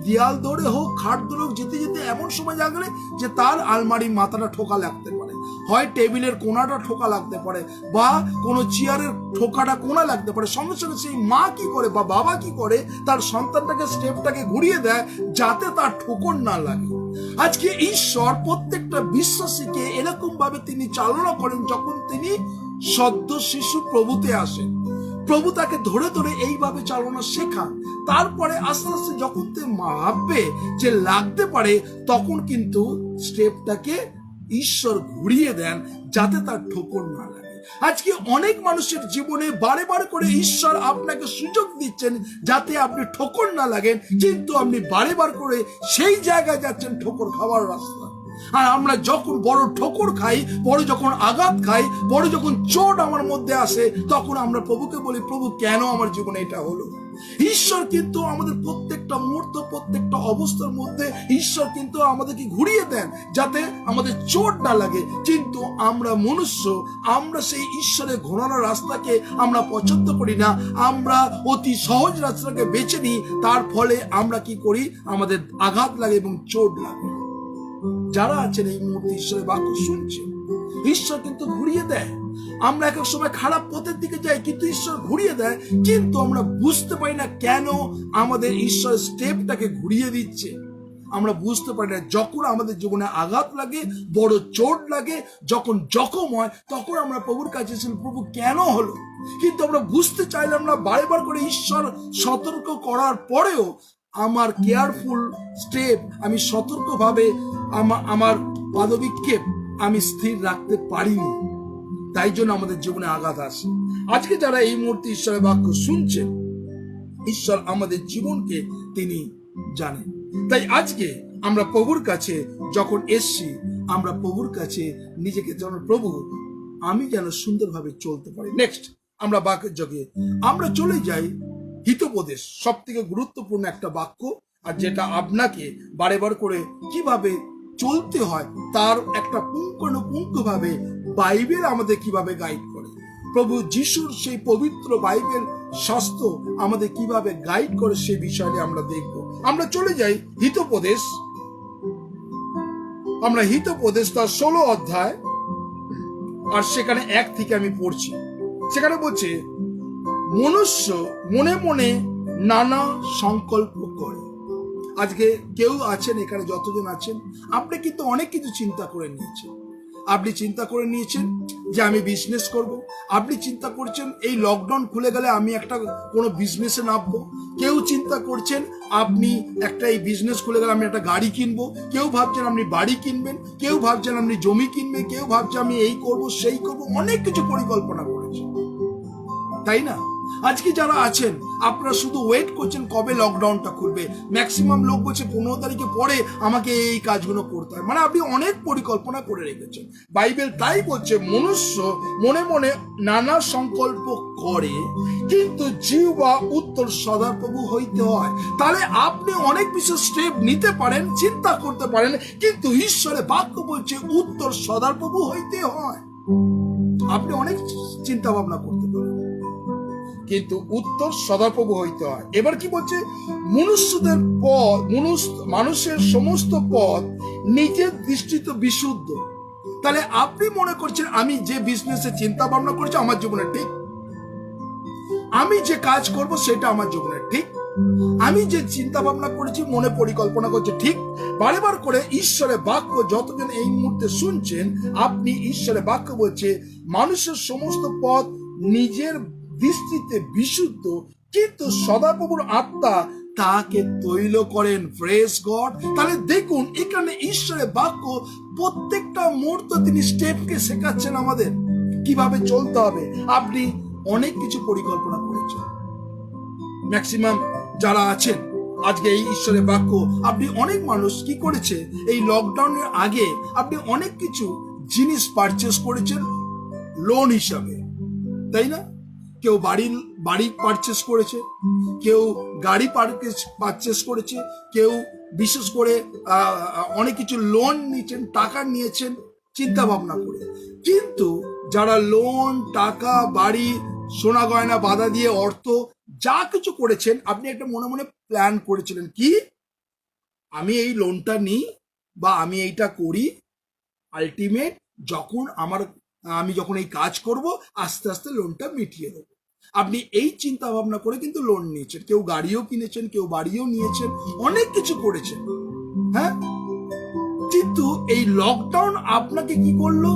দেয়াল ধরে হোক, খাট ধরে হোক, যেতে যেতে এমন সময় জাগলে যে তার আলমারির মাথাটা ঠোকা লাগতে পারে, হয় টেবিলের কোনাটা ঠোকা লাগতে পারে, বা কোনো চেয়ারের ঠোকাটা কোনা লাগতে পারে। সঙ্গে সঙ্গে সেই মা কি করে বা বাবা কি করে? তার সন্তানটাকে স্টেপটাকে ঘুরিয়ে দেয়, যাতে তার ঠোকর না লাগে। আজকে ঈশ্বর প্রত্যেকটা বিশ্বাসীকে এরকম ভাবে তিনি চালনা করেন, যখন তিনি সদ্য শিশু প্রভুতে আসেন, প্রভু তাকে ধরে ধরে এইভাবে চালনা শেখান। তারপরে আস্তে আস্তে যখন তিনি ভাববে যে লাগতে পারে, তখন কিন্তু স্টেপটাকে ঈশ্বর ঘুরিয়ে দেন, যাতে তার ঠোকর না লাগে। আজকে অনেক মানুষের জীবনে বারে বারে করে ঈশ্বর আপনাকে সুযোগ দিচ্ছেন, যাতে আপনি ঠোকর না লাগেন, কিন্তু আপনি বারে বার করে সেই জায়গায় যাচ্ছেন ঠোকর খাওয়ার রাস্তা। আর আমরা যখন বড় ঠোকর খাই, বড় যখন আঘাত খাই, বড় যখন চোট আমার মধ্যে আসে, তখন আমরা প্রভুকে বলি, প্রভু কেন আমার জীবনে এটা হলো? ঈশ্বর কিন্তু আমাদের প্রত্যেকটা মুহূর্ত, প্রত্যেকটা অবস্থার মধ্যে ঈশ্বর কিন্তু আমাদেরকে ঘুরিয়ে দেন, যাতে আমাদের চোট না লাগে। কিন্তু আমরা মনুষ্য, আমরা সেই ঈশ্বরের ঘোরানো রাস্তাকে আমরা পছন্দ করি না, আমরা অতি সহজ রাস্তাকে বেছে নিই। তার ফলে আমরা কি করি? আমাদের আঘাত লাগে এবং চোট লাগে। যারা আছেন এই মুহূর্তে ঈশ্বরের বাক্য শুনছেন, ঈশ্বর কিন্তু ঘুরিয়ে দেয়। আমরা এক এক সময় খারাপ পথের দিকে যাই, কিন্তু ঈশ্বর ঘুরিয়ে দেয়, কিন্তু আমরা বুঝতে পারি না কেন আমাদের ঈশ্বর স্টেপটাকে ঘুরিয়ে দিচ্ছে। আমরা বুঝতে পারি না। যখন আমাদের জীবনে আঘাত লাগে, বড় চোট লাগে, যখন জখম হয়, তখন আমরা প্রভুর কাছে এসে, প্রভু কেন হলো? কিন্তু আমরা বুঝতে চাইলাম না। বারবার করে ঈশ্বর সতর্ক করার পরেও আমার কেয়ারফুল স্টেপ, আমি সতর্কভাবে আমার পাদবিক্ষেপ আমি স্থির রাখতে পারিনি। তাই জন্য আমাদের জীবনে আঘাত আসে। আজকে যারা এই মুহূর্তে ঈশ্বরের বাক্য শুনছেন, ঈশ্বর আমাদের জীবনকে তিনি জানেন। তাই আজকে আমরা প্রভুর কাছে যখন এসছি, আমরা প্রভুর কাছে নিজেকে যেন, প্রভু আমি যেন সুন্দরভাবে চলতে পারি। নেক্সট আমরা বাক্যের যোগে আমরা চলে যাই হিতোপদেশ, সব থেকে গুরুত্বপূর্ণ একটা বাক্য, আর যেটা আপনাকে বারে বার করে কিভাবে চলতে হয় তার একটা পুঙ্খানুপুঙ্খভাবে বাইবেল আমাদের কিভাবে গাইড করে। প্রভু যিশুর সেই পবিত্র বাইবেল শাস্ত্র আমাদের কিভাবে গাইড করে, সে বিষয়ে আমরা দেখব। আমরা চলে যাই হিতোপদেশ। আমরা হিতোপদেশ তার 16 অধ্যায়, আর সেখানে 1 থেকে আমি পড়ছি। সেখানে বলছে, মনুষ্য মনে মনে নানা সংকল্প করে। আজকে কেউ আছেন এখানে, যতজন আছেন, আপনি কিন্তু অনেক কিছু চিন্তা করে নিয়েছেন। আপনি চিন্তা করে নিয়েছেন যে আমি বিজনেস করব। আপনি চিন্তা করছেন এই লকডাউন খুলে গেলে আমি একটা কোনো বিজনেসে নামবো। কেউ চিন্তা করছেন আপনি একটা এই বিজনেস খুলে গেলে আমি একটা গাড়ি কিনবো। কেউ ভাবছেন আপনি বাড়ি কিনবেন, কেউ ভাবছেন আপনি জমি কিনবেন, কেউ ভাবছে আমি এই করব সেই করব, অনেক কিছু পরিকল্পনা করেছেন, তাই না? আজকে যারা আছেন আপনারা শুধু ওয়েট করছেন কবে লকডাউনটা খুলবে। ম্যাক্সিমাম লোক বলছে 15 তারিখে পরে আমাকে এই কাজগুলো করতে হয়। মানে আপনি অনেক পরিকল্পনা করে রেখেছেন। বাইবেল তাই বলছে মনুষ্য মনে মনে নানা সংকল্প করে, কিন্তু জিহ্বা উত্তর সদাপ্রভু হইতে হয়। তাহলে আপনি অনেক বিশেষ স্টেপ নিতে পারেন, চিন্তা করতে পারেন, কিন্তু ঈশ্বরের বাক্য বলছে উত্তর সদাপ্রভু হইতে হয়। আপনি অনেক চিন্তা ভাবনা করতে পারেন, কিন্তু উত্তর সদাপ্রভু হইতে হয়। এবার কি বলছে? মনুষ্যদের পথ, মানুষের সমস্ত পথ নিজের দৃষ্টিতে বিশুদ্ধ। তাহলে আপনি মনে করছেন আমি যে বিজনেসে চিন্তা ভাবনা করছি আমার জীবনে ঠিক, আমি যে কাজ করব সেটা আমার জীবনে ঠিক, আমি যে চিন্তা ভাবনা করেছি মনে পরিকল্পনা করছি ঠিক। বারবার করে ঈশ্বরের বাক্য যতজন এই মুহূর্তে শুনছেন, আপনি ঈশ্বরের বাক্য বলছে মানুষের সমস্ত পথ নিজের দৃষ্টিতে বিশুদ্ধ, কিন্তু সদাপ্রভুর আত্মা তাকে তৈল করেন। Praise God. তাহলে দেখুন এখানে ঈশ্বরের বাক্য প্রত্যেকটা মুহূর্তে তিনি স্টেপকে শেখাচ্ছেন আমাদের কিভাবে চলতে হবে। আপনি অনেক কিছু পরিকল্পনা করেছেন, ম্যাক্সিমাম যারা আছেন আজকে এই ঈশ্বরের বাক্য, আপনি অনেক মানুষ কি করেছে এই লকডাউনের আগে আপনি অনেক কিছু জিনিস পারচেস করেছেন লোন হিসাবে, তাই না? কেউ বাড়ি পারচেস করেছে, কেউ গাড়ি পারচেস করেছে, কেউ বিশেষ করে অনেক কিছু লোন নিয়েছেন, টাকা নিয়েছেন চিন্তা ভাবনা করে। কিন্তু যারা লোন, টাকা, বাড়ি, সোনা গয়না বাধা দিয়ে অর্থ যা কিছু করেছেন, আপনি একটা মনে মনে প্ল্যান করেছিলেন কি আমি এই লোনটা নিই বা আমি এইটা করি, আলটিমেট আমি যখন এই কাজ করব আস্তে আস্তে লোনটা মিটিয়ে দেবো। আপনি এই চিন্তা ভাবনা করে কিন্তু লোন নিয়েছেন, কেউ গাড়িও কিনেছেন, কেউ বাড়িও নিয়েছেন, অনেক কিছু করেছেন, হ্যাঁ। কিন্তু এই লকডাউন আপনাকে কি করলো?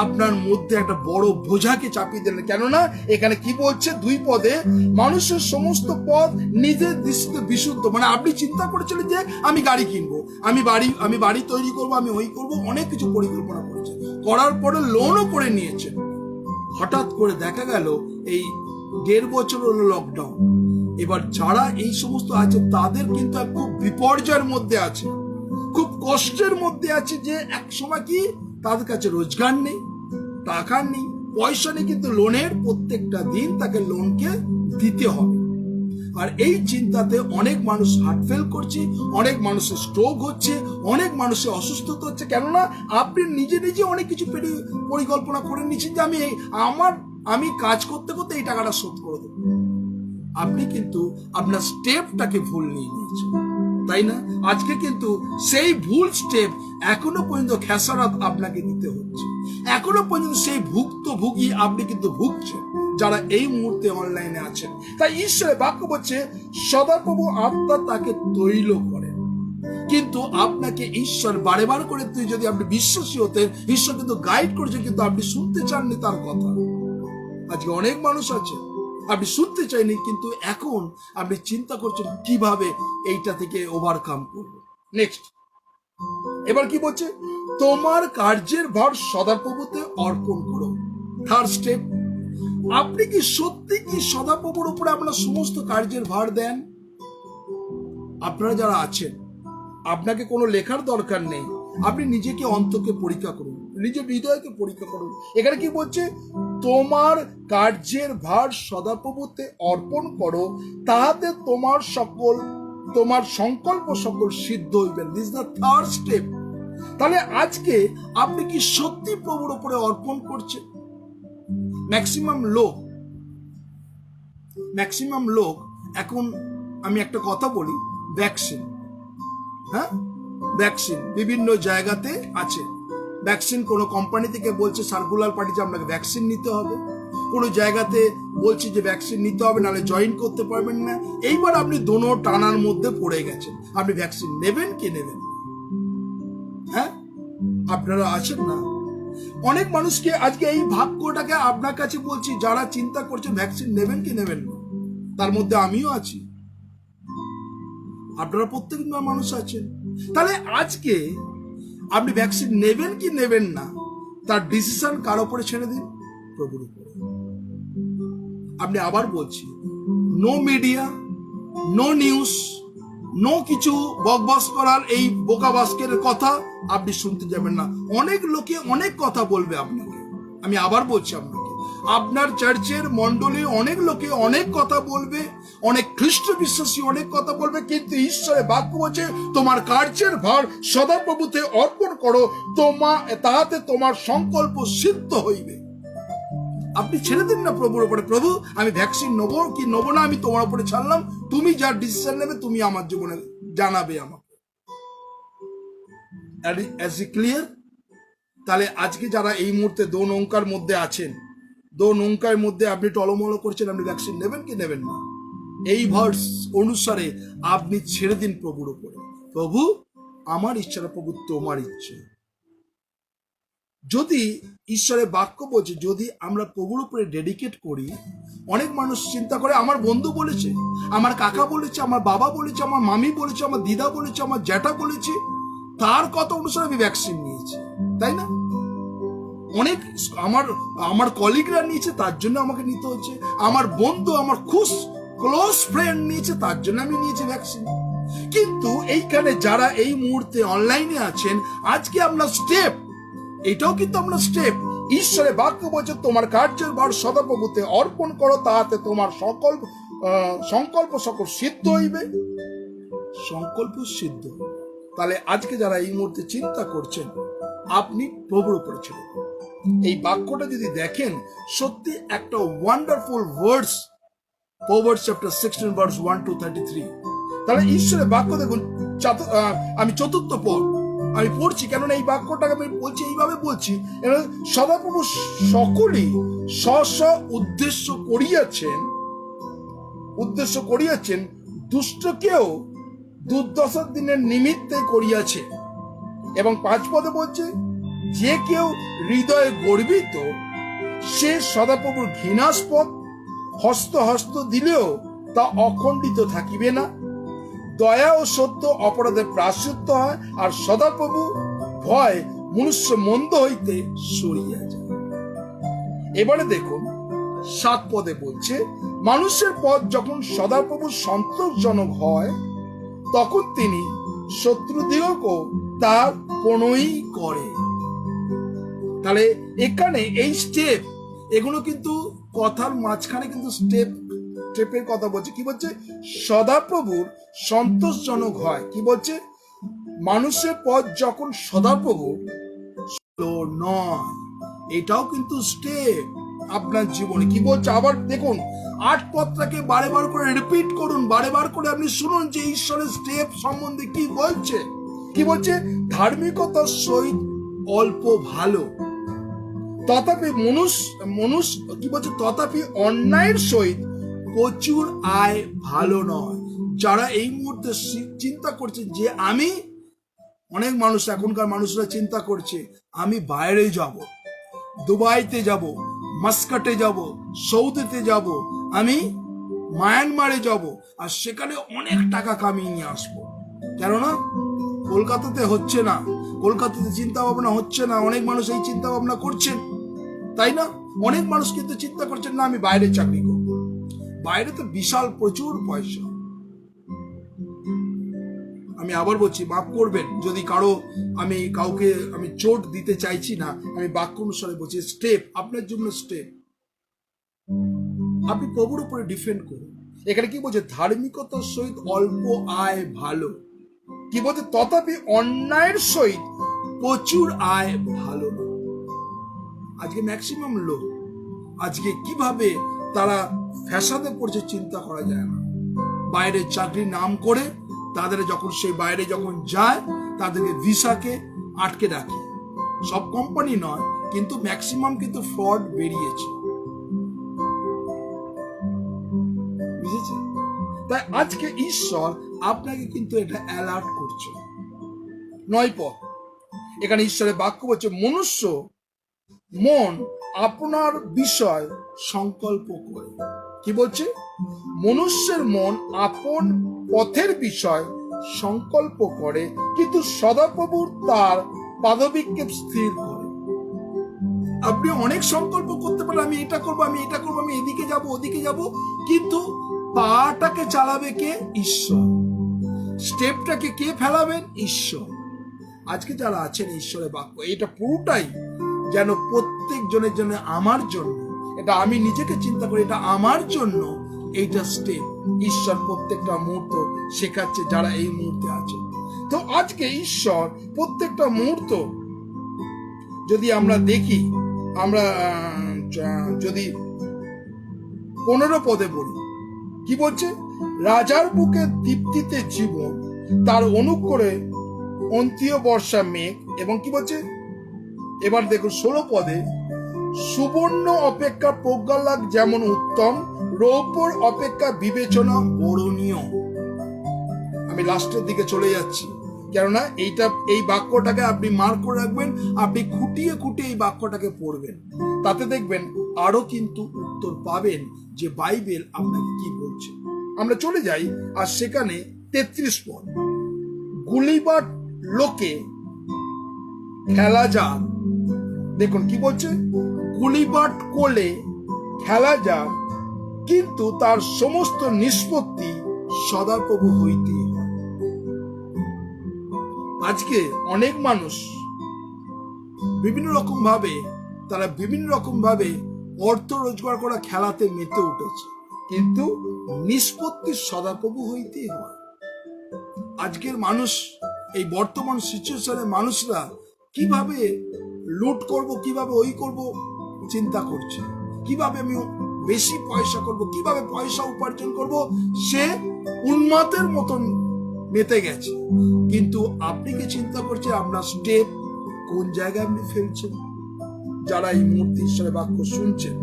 আপনার মধ্যে একটা বড় বোঝাকে চাপিয়ে দিলেন। কেননা এখানে কি বলছে 2 পদে, মানুষের সমস্ত পথ নিজের দৃষ্টিতে বিশুদ্ধ। মানে আপনি চিন্তা করেছিলেন যে আমি গাড়ি কিনবো, আমি বাড়ি তৈরি করব, আমি ওই করব, অনেক কিছু পরিকল্পনা করেছেন, করার পরে লোনও করে নিয়েছেন। হঠাৎ করে দেখা গেল এই 1.5 বছর হলো লকডাউন। এবার যারা এই সমস্ত আছে তাদের কিন্তু খুব বিপর্যয়ের মধ্যে আছে, খুব কষ্টের মধ্যে আছে, যে এক সময় কি তাদের কাছে রোজগার নেই, টাকা নেই, পয়সা নেই, কিন্তু লোনের প্রত্যেকটা দিন তাকে লোনকে দিতে হবে। আর এই চিন্তাতে অনেক মানুষ হার্ট ফেল করছে, অনেক মানুষের স্ট্রোক হচ্ছে, অনেক মানুষের অসুস্থতা হচ্ছে। কেননা আপনি নিজে নিজে অনেক কিছু পরিকল্পনা করে নিচ্ছেন যে আমি কাজ করতে করতে এই টাকাটা শোধ করে দেবো। আপনি কিন্তু আপনার স্টেপটাকে ভুল নিয়ে নিয়েছেন, তাই না? আজকে কিন্তু সেই ভুল স্টেপ এখনো পর্যন্ত খেসারত আপনাকে দিতে হচ্ছে, এখনো পর্যন্ত সেই ভুক্তভোগী আপনি কিন্তু ভুগছেন যারা এই মুহূর্তে অনলাইনে আছেন। তাই ঈশ্বরের বাক্য বলছে সদাপ্রভু আত্মা তাকে তৈল করেন। কিন্তু আপনাকে ঈশ্বর বারে করে যদি আপনি বিশ্বাসী হতেন, ঈশ্বর কিন্তু গাইড করেছে, কিন্তু আপনি শুনতে চাননি তার কথা। আজকে অনেক মানুষ আছে আপনি শুনতে চাইনি, কিন্তু এখন আপনি চিন্তা করছেন কিভাবে এইটা থেকে ওভারকাম করবো। নেক্সট, এবার কি বলছে? তোমার কার্যের ভার সদাপ্রভুতে অর্পণ করো। থার্ড স্টেপ, আপনি কি সত্যি কি সদাপ্রভুর উপরে আপনার সমস্ত কার্যের ভার দেন? আপনারা যারা আছেন, আপনাকে কোনো লেখার দরকার নেই, আপনি নিজেকে অন্তকে পরীক্ষা করুন, নিজের হৃদয়কে পরীক্ষা করুন। এখানে কি বলছে? তোমার কার্যের ভার সদাপ্রভুতে অর্পণ করো, তাহাতে তোমার সংকল্প সকল সিদ্ধ হইবেন। This the third step. তাহলে আজকে আপনি কি সত্যি প্রভুর উপরে অর্পণ করছেন? ম্যাক্সিমাম লোক এখন, আমি একটা কথা বলি, ভ্যাকসিন বিভিন্ন জায়গাতে আছে। ভ্যাকসিন কোনো কোম্পানি থেকে বলছে, সার্কুলার পাঠিয়েছে আপনাকে ভ্যাকসিন নিতে হবে, কোনো জায়গাতে বলছে যে ভ্যাকসিন নিতে হবে নাহলে জয়েন করতে পারবেন না। এইবার আপনি দোনো টানার মধ্যে পড়ে গেছেন, আপনি ভ্যাকসিন নেবেন কি নেবেন? হ্যাঁ, আপনারা আছেন না? অনেক মানুষকে আজকে এই ভাগ্যটাকে আপনার কাছে বলছি, যারা চিন্তা করছে ভ্যাকসিন নেবেন কি নেবেন না, তার মধ্যে আমিও আছি, আপনারা প্রত্যেক মানুষ আছেন। তাহলে আজকে আপনি ভ্যাকসিন নেবেন কি নেবেন না, তার ডিসিশন কার উপরে ছেড়ে দিন? প্রভুর উপরে। আপনি আবার বলছি, no media, no news, no কিছু বকবস করার এই বোকা বাস্কের কথা আপনি শুনতে যাবেন না। অনেক লোকে অনেক কথা বলবে আপনাকে, আমি আবার বলছি আপনাকে, আপনার চার্চের মন্ডলী অনেক লোকে অনেক কথা বলবে, অনেক খ্রিস্ট বিশ্বাসী অনেক কথা বলবে, কিন্তু ঈশ্বরের বাক্য বলছে তোমার কার্যের ভার সদাপ্রভুতে অর্পণ করো, তাহাতে তোমার সংকল্প সিদ্ধ হইবে। আপনি ছেড়ে দিন না প্রভুর উপরে, প্রভু আমি ভ্যাকসিন নেবো কি নেবো না আমি তোমার উপরে ছাড়লাম, তুমি যার ডিসিশন নেবে তুমি আমার জীবনে জানাবে আমাকে। ক্লিয়ার? তাহলে আজকে যারা এই মুহূর্তে দো নৌকার মধ্যে আছেন, দো নৌকার মধ্যে আপনি টলমল করছেন, আপনি ভ্যাকসিন নেবেন কি নেবেন না, এই ভার্স অনুসারে আপনি ছেড়ে দিন প্রভুর উপরে, প্রভু আমার ইচ্ছা না প্রভু তোমার ইচ্ছে। যদি ঈশ্বরের বাক্য বলছে যদি আমরা প্রভুর উপরে ডেডিকেট করি, অনেক মানুষ চিন্তা করে আমার বন্ধু বলেছে, আমার কাকা বলেছে, আমার বাবা বলেছে, আমার মামি বলেছে, আমার দিদা বলেছে, আমার জ্যাঠা বলেছে, তার কথা অনুসারে আমি ভ্যাকসিন নিয়েছি, তাই না? অনেক আমার কলিগরা নিয়েছে তার জন্য আমাকে নিতে হচ্ছে, আমার বন্ধু আমার ক্লোজ ফ্রেন্ড নিয়েছে তার জন্য আমি নিয়েছি ভ্যাকসিন। কিন্তু এইখানে যারা এই মুহূর্তে অনলাইনে আছেন, আজকে আমরা স্টেপ, এটাও কিন্তু আমরা স্টেপ, ঈশ্বরের বাক্য বলছে তোমার কার্যের ভার সদাপ্রভুতে অর্পণ করো, তাহাতে তোমার সংকল্প সকল সিদ্ধ হইবে, সংকল্প সিদ্ধ। তাহলে আজকে যারা এই মুহূর্তে চিন্তা করছেন, আপনি প্রভুর উপরে ছেড়ে দিন। এই বাক্যটা যদি দেখেন, সত্যি একটা wonderful words, proverbs chapter 16 verse 1 to 33। তাহলে ঈশ্বরের বাক্য দেখুন, আমি চতুর্থ পদ আমি পড়ছি, কেননা এই বাক্যটাকে আমি বলছি, এইভাবে বলছি, সদাপ্রভু সকলেই স্ব উদ্দেশ্য করিয়াছেন, দুষ্টকেও দুর্দশার দিনের নিমিত্তে করিয়াছে। এবং 5 পদে বলছে, যে কেউ হৃদয়ে গর্বিত সে সদাপ্রভুর ঘৃণাস্পদ, হস্ত দিলেও তা অখণ্ডিত থাকিবে না, দয়া ও সত্য অপরাধের প্রায়শ্চিত্ত হয়, আর সদাপ্রভু ভয় মনুষ্য মন্দ হইতে সরিয়া যায়। এবারে দেখুন 7 পদে বলছে, মানুষের পথ যখন সদাপ্রভু সন্তোষজনক হয়, তখন তিনি শত্রুদিগকেও তার প্রণয়ী করে। তাহলে এখানে এই স্টেপ, এগুলো কিন্তু কথার মাঝখানে কিন্তু স্টেপের কথা বলছে। কি বলছে? সদাপ্রভুর সন্তোষজনক হয়। কি বলছে? মানুষের পথ যখন সদাপ্রভুর নয়, এটাও কিন্তু স্টেপ আপনার জীবনে। কি বলছে আবার দেখুন, 8 পদটাকে বারে বার করে রিপিট করুন, বারে বার করে আপনি শুনুন যে ঈশ্বরের স্টেপ সম্বন্ধে কি বলছে। কি বলছে? ধার্মিকতার সহিত অল্প ভালো, তথাপি কি বলছে? তথাপি অন্যায়ের সহিত প্রচুর আয় ভালো নয়। যারা এই মুহূর্তে চিন্তা করছে যে অনেক মানুষ, এখনকার মানুষরা চিন্তা করছে আমি বাইরে যাব, দুবাইতে যাব, মাস্কাটে যাব, সৌদিতে যাব, আমি মায়ানমারে যাব, আর সেখানে অনেক টাকা কামিয়ে নিয়ে আসবো। কেননা কলকাতাতে হচ্ছে না, কলকাতাতে চিন্তা ভাবনা হচ্ছে না। অনেক মানুষ এই চিন্তা ভাবনা করছেন, তাই না? অনেক মানুষ কিন্তু চিন্তা করছেন না আমি বাইরে চাকরি করব, বাইরে তো বিশাল প্রচুর পয়সা। আমি আবার বলছি, মাফ করবেন যদি কাউকে আমি চোট দিতে চাইছি না, আমি বাক্য অনুসারে বলছি। স্টেপ আপনার জন্য স্টেপ, আপনি প্রভুর উপরে ডিফেন্ড করুন। এখানে কি বলছে? ধার্মিকতার সহিত অল্প আয় ভালো। কি বলছে? তথাপি অন্যায়ের সহিত প্রচুর আয় ভালো না। আজকে ম্যাক্সিমাম লোক আজকে কিভাবে তারা ফ্যাসাদে পড়ছে চিন্তা করা যায় না। বাইরে চাকরির নাম করে তাদের যখন সেই বাইরে যখন যায়, তাদেরকে ভিসাকে আটকে রাখে। সব কোম্পানি নয়, কিন্তু ম্যাক্সিমাম কিন্তু ফ্রড বেরিয়েছে, বুঝেছেন? তাই আজকে ঈশ্বর আপনাকে কিন্তু এটা অ্যালার্ট করছে। 9 পদ, এখানে ঈশ্বরের বাক্য বলছে, মনুষ্য মন আপনার বিষয় সংকল্প করে। কি বলছে? মনুষ্যের মন আপন পথের বিষয় সংকল্প করে, কিন্তু সদাপ্রভুর তার পাদবিক্ষেপ স্থির করে। আপনি অনেক সংকল্প করতে পারেন, আমি এটা করবো, আমি এটা করবো, আমি এদিকে যাব, ওদিকে যাব, কিন্তু পাটাকে চালাবে কে? ঈশ্বর। স্টেপটাকে কে ফেলাবেন? ঈশ্বর। আজকে যারা আছেন ঈশ্বরের বাক্য, এটা পুরোটাই যেন প্রত্যেক জনের জন্য, আমার জন্য, এটা আমি নিজেকে চিন্তা করি, এটা আমার জন্য, এইটা স্টেপ ঈশ্বর প্রত্যেকটা মুহূর্ত শেখাচ্ছে যারা এই মুহূর্তে আছে। তো আজকে ঈশ্বর প্রত্যেকটা মুহূর্ত যদি আমরা দেখি, আমরা যদি 15 পদে বলি, কি বলছে? রাজার বুকে দীপ্তিতে জীবন, তার অনুকরে অন্তীয় বর্ষা মেঘ, এবং কি বলছে এবার দেখুন 16 পদে, সুবর্ণ অপেক্ষা প্রজ্ঞালাভ যেমন উত্তম, রৌপ্যর অপেক্ষা বিবেচনা বরণীয়। আমি লাস্টের দিকে চলে যাচ্ছি, কেননা এই বাক্যটাকে আপনি মার্ক করে রাখবেন, আপনি খুঁটিয়ে খুঁটিয়ে এই বাক্যটাকে পড়বেন, তাতে দেখবেন আরো কিন্তু উত্তর পাবেন যে বাইবেল আপনাকে কি বলছে। আমরা চলে যাই আর সেখানে 33 পদ, গুলিবাট লোকে খেলা যান। দেখুন কি বলছে? গুলিবাট কোলে খেলা যান, কিন্তু তার সমস্ত নিষ্পত্তি সদাপ্রভু হইতেই হয়। আজকে অনেক মানুষ বিভিন্ন রকম ভাবে, তারা বিভিন্ন রকম ভাবে অর্থ রোজগার করা খেলাতে মেতে উঠেছে, কিন্তু নিষ্পত্তি সদাপ্রভু হইতেই হয়। আজকের মানুষ, এই বর্তমান সিচুয়েশনে মানুষরা কিভাবে লুট করব, কিভাবে ওই করব চিন্তা করছে, কিভাবে আমি বেশি পয়সা করব, কিভাবে পয়সা উপার্জন করব, সে উন্মাদের মতন মেতে গেছে। কিন্তু আপনি কি চিন্তা করছেন আপনার স্টেপ কোন জায়গায় আপনি ফেলছেন? যারা এই মুহূর্তে ঈশ্বরের বাক্য শুনছেন,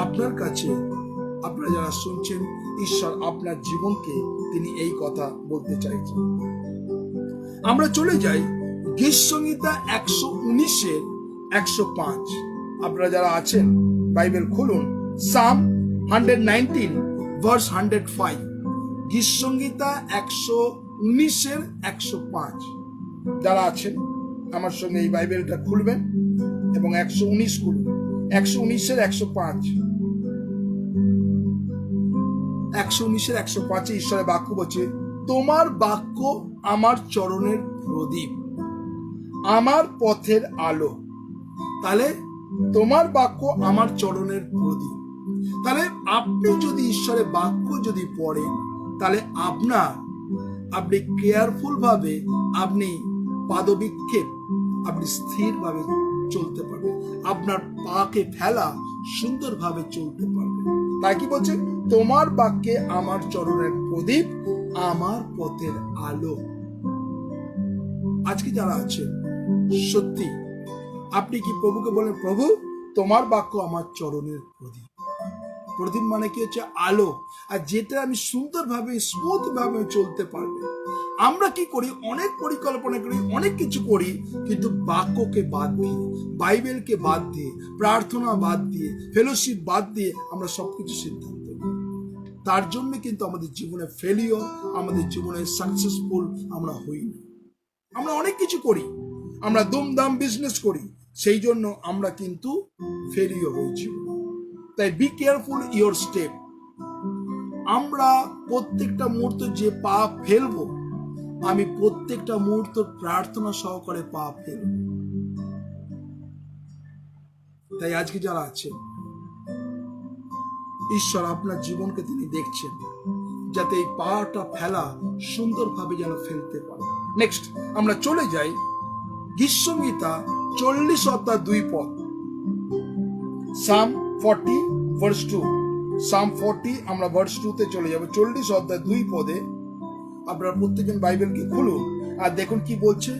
আপনার কাছে, আপনারা যারা শুনছেন, ঈশ্বর আপনার জীবনকে তিনি এই কথা বলতে চাইছেন। আমরা চলে যাই গীত সংহিতা 119-এর 105। আপনারা যারা আছেন বাইবেল খুলুন, সাম 119 ভার্স 105, গীত সংহিতা 119-এর 105। যারা আছেন আমার সঙ্গে এই বাইবেলটা খুলবেন এবং 119 খুলুন, 119-এর 105। 119-এর 105-এ ঈশ্বরের বাক্য বলছে, তোমার বাক্য আমার চরণের প্রদীপ, আমার পথের আলো। তাহলে তোমার বাক্য আমার চরণের প্রদীপ। তাহলে আপনি যদি ঈশ্বরের বাক্য যদি পড়েন, তাহলে আপনি কেয়ারফুল ভাবে, আপনি পাদবিক্ষেপ, আপনি স্থির ভাবে চলতে পারবেন, আপনার পাকে ফেলা সুন্দরভাবে চলতে পারবেন। তাই কি বলছে? তোমার বাক্যে আমার চরণের প্রদীপ, আমার পথের আলো। আজকে যারা আছেন, সত্যি আপনি কি প্রভুকে বলেন, প্রভু তোমার বাক্য আমার চরণের প্রদীপ। প্রদীপ মানে কি হচ্ছে? আলো, আর যেটা আমি সুন্দরভাবে, স্মুথ ভাবে চলতে পারবে। আমরা কি করি? অনেক পরিকল্পনা করি, অনেক কিছু করি, কিন্তু বাক্যকে বাদ দিয়ে, বাইবেলকে বাদ দিয়ে, প্রার্থনা বাদ দিয়ে, ফেলোশিপ বাদ দিয়ে আমরা সবকিছু সিদ্ধান্ত নিই। তার জন্য কিন্তু আমাদের জীবনে ফেলিওর, আমাদের জীবনে সাকসেসফুল আমরা হই না। আমরা অনেক কিছু করি, আমরা দুমদাম বিজনেস করি, সেই জন্য আমরা কিন্তু ফেলিওর হয়েছি। তাই বি কেয়ারফুল ইওর স্টেপ। আমরা প্রত্যেকটা মুহূর্ত যে পা ফেলবো, আমি প্রত্যেকটা মুহূর্ত প্রার্থনা সহকারে পা ফেলবো। তাই আজকে যারা আছেন, ঈশ্বর আপনার জীবনকে তিনি দেখছেন, যাতে এই পাটা ফেলা সুন্দরভাবে যেন ফেলতে পারে। নেক্সট আমরা চলে যাই গীত সংহিতা 40-2 পদ, সাম 40 ভার্স 2। সাম 40 আমরা ভার্স 2-তে চলে যাব। 40-2 পদে আপনারা প্রত্যেকজন বাইবেলকে খুলুন আর দেখুন কি বলছে।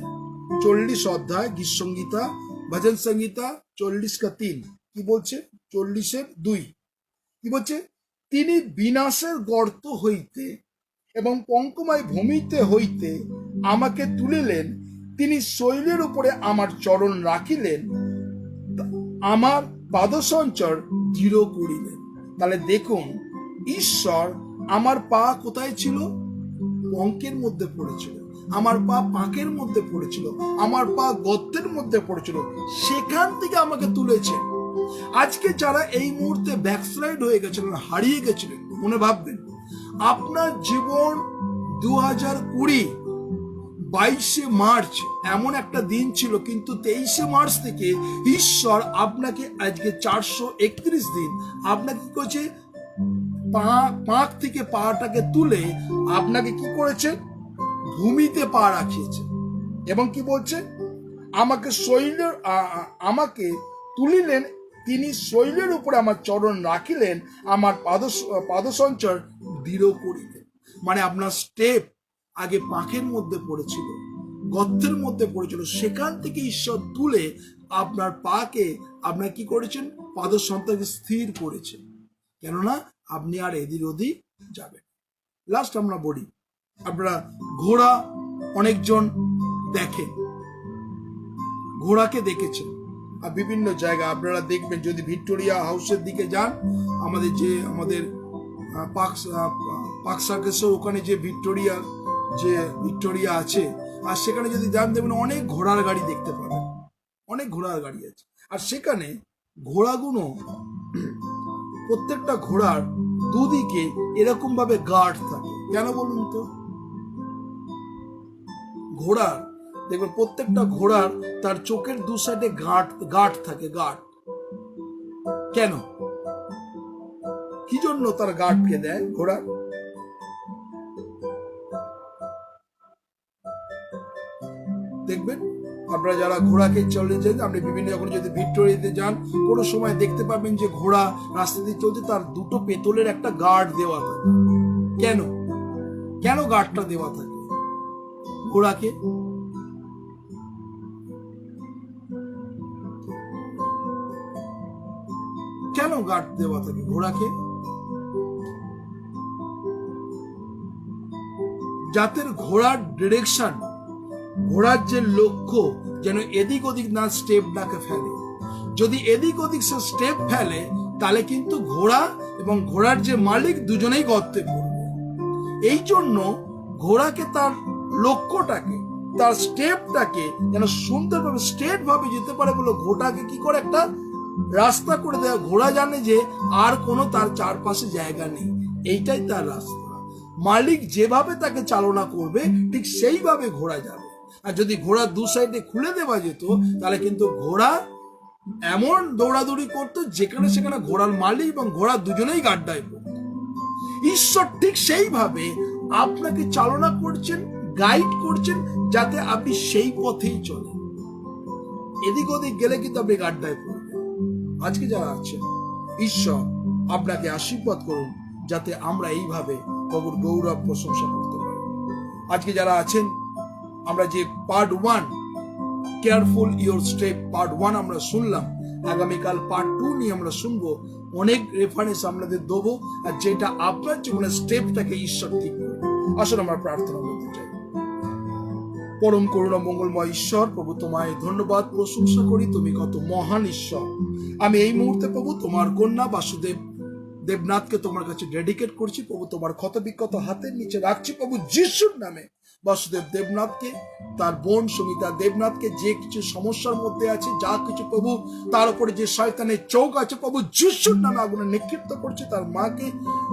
40 অধ্যায় গীত সংহিতা, ভজন সংহিতা 40-3 কি বলছে? 40-2 কি বলছে? তিনি বিনাশের গর্ত হইতে এবং পঙ্কময় ভূমিতে হইতে আমাকে তুলিলেন, তিনি শৈলের উপরে আমার চরণ রাখিলেন, আমার পাদসঞ্চর দৃঢ় করিলেন। তাহলে দেখুন, ঈশ্বর, আমার পা কোথায় ছিল? পঙ্কের মধ্যে পড়েছিল, আমার পা পাঁকের মধ্যে পড়েছিল, আমার পা গর্তের মধ্যে পড়েছিল, সেখান থেকে আমাকে তুলেছেন। আজকে যারা এই মুহূর্তে ব্যাকস্লাইড হয়ে গেছিলেন, হারিয়ে গেছিলেন, মনে ভাববেন আপনার জীবন 2020 22শে মার্চ এমন একটা দিন ছিল, কিন্তু 23শে মার্চ থেকে ঈশ্বর আপনাকে আজকে 431 দিন আপনাকে কি করেছে? পাঁক থেকে পাটাকে তুলে আপনাকে কি করেছে? ভূমিতে পা রাখিয়েছে। এবং কি বলছে? আমাকে তুলিলেন, তিনি শৈলের উপরে আমার চরণ রাখিলেন, আমার পাদসঞ্চর দৃঢ় করিলেন। মানে আপনার স্টেপ আগে পাখের মধ্যে পড়েছিল, গর্তের মধ্যে পড়েছিল, সেখান থেকে ঈশ্বর তুলে আপনার পাকে আপনার কি করেছেন? পাদসঞ্চরকে স্থির করেছেন, কেননা আপনি আর এদিক ওদিক যাবেন। লাস্ট আমরা বলি, আপনারা ঘোড়া অনেকজন দেখেন, ঘোড়াকে দেখেছেন আর বিভিন্ন জায়গায় আপনারা দেখবেন, যদি ভিক্টোরিয়া হাউসের দিকে যান, আমাদের পার্ক সার্কাসের ওখানে যে ভিক্টোরিয়া আছে, আর সেখানে যদি যান দেখবেন অনেক ঘোড়ার গাড়ি দেখতে পাবেন, অনেক ঘোড়ার গাড়ি আছে। আর সেখানে ঘোড়াগুলো, প্রত্যেকটা ঘোড়ার দুদিকে এরকম ভাবে গার্ড থাকে। কেন বলুন তো? ঘোড়ার দেখবেন প্রত্যেকটা ঘোড়ার তার চোখের দু সাইডে গার্ড থাকে। গার্ড কেন? কি জন্য তার গার্ডকে দেয় ঘোড়ার? দেখবেন আপনারা যারা ঘোড়াকে চলে যান, আপনি বিভিন্ন যখন যদি ভিক্টোরিয়াতে যান, কোনো সময় দেখতে পাবেন যে ঘোড়া রাস্তা দিয়ে চলছে, তার দুটো পেতলের একটা গার্ড দেওয়া থাকে। কেন? কেন গার্ডটা দেওয়া থাকে ঘোড়াকে? কেন গার্ড দেওয়া থাকে ঘোড়াকে? যাতে ঘোড়ার ডিরেকশন, ঘোড়ার যে লক্ষ্য, যেন এদিক ওদিক না স্টেপ নাকে ফেলে। যদি এদিক ওদিক সে স্টেপ ফেলে, তাহলে কিন্তু ঘোড়া এবং ঘোড়ার যে মালিক দুজনেই গর্তে পড়বে। এই জন্য ঘোড়াকে তার লক্ষ্যটাকে, তার স্টেপটাকে যেন সুন্দরভাবে স্ট্রেট ভাবে যেতে পারে বলে ঘোড়াকে কি করে একটা রাস্তা করে দেয়। ঘোড়া জানে যে আর কোনো তার চারপাশে জায়গা নেই, এইটাই তার রাস্তা। মালিক যেভাবে তাকে চালনা করবে ঠিক সেইভাবে ঘোড়া যাবে। আর যদি ঘোড়া দু সাইডে খুলে দেওয়া যেত, তাহলে কিন্তু ঘোড়া এমন দৌড়াদৌড়ি করতো যেখানে সেখানে ঘোড়ার মালিক এবং ঘোড়া দুজনেই গাড্ডায় পড়তো। ঈশ্বর ঠিক সেইভাবে আপনাকে চালনা করছেন, গাইড করছেন, যাতে আপনি সেই পথেই চলেন। এদিক ওদিক গেলে কিন্তু আপনি গাড্ডায় পড়বেন। আজকে যারা আছেন, ঈশ্বর আপনাকে আশীর্বাদ করুন, যাতে আমরা এইভাবে প্রভুর গৌরব প্রশংসা করতে পারি। আজকে যারা আছেন, আমরা যে part 1 careful your step part 1 আমরা শুনলাম, আগামীকাল পার্ট 2 নিয়ে আমরা শুনবো। অনেক রেফারেন্স আপনাদের দেবো, আর যেটা আপনার জীবনের স্টেপটাকে ঈশ্বর ঠিক করবে। আসলে আমরা প্রার্থনা করতে চাই। পরম করুণা মঙ্গলময় ঈশ্বর, প্রভু তোমায় ধন্যবাদ প্রশংসা করি, তুমি কত মহান ঈশ্বর। আমি এই মুহূর্তে প্রভু তোমার কন্যা বাসুদেব দেবনাথকে তোমার কাছে ডেডিকেট করছি প্রভু, তোমার ক্ষত বিক্ষত হাতের নিচে রাখছি প্রভু যিশুর নামে। বাসুদেব দেবনাথকে, তার বোন সুমিতা দেবনাথকে, যে কিছু সমস্যার মধ্যে আছে, যা কিছু প্রভু তার উপরে যে শয়তানের চোখ আছে প্রভু যিশুর নামে আগুনে নিক্ষিপ্ত করছে। তার মাকে,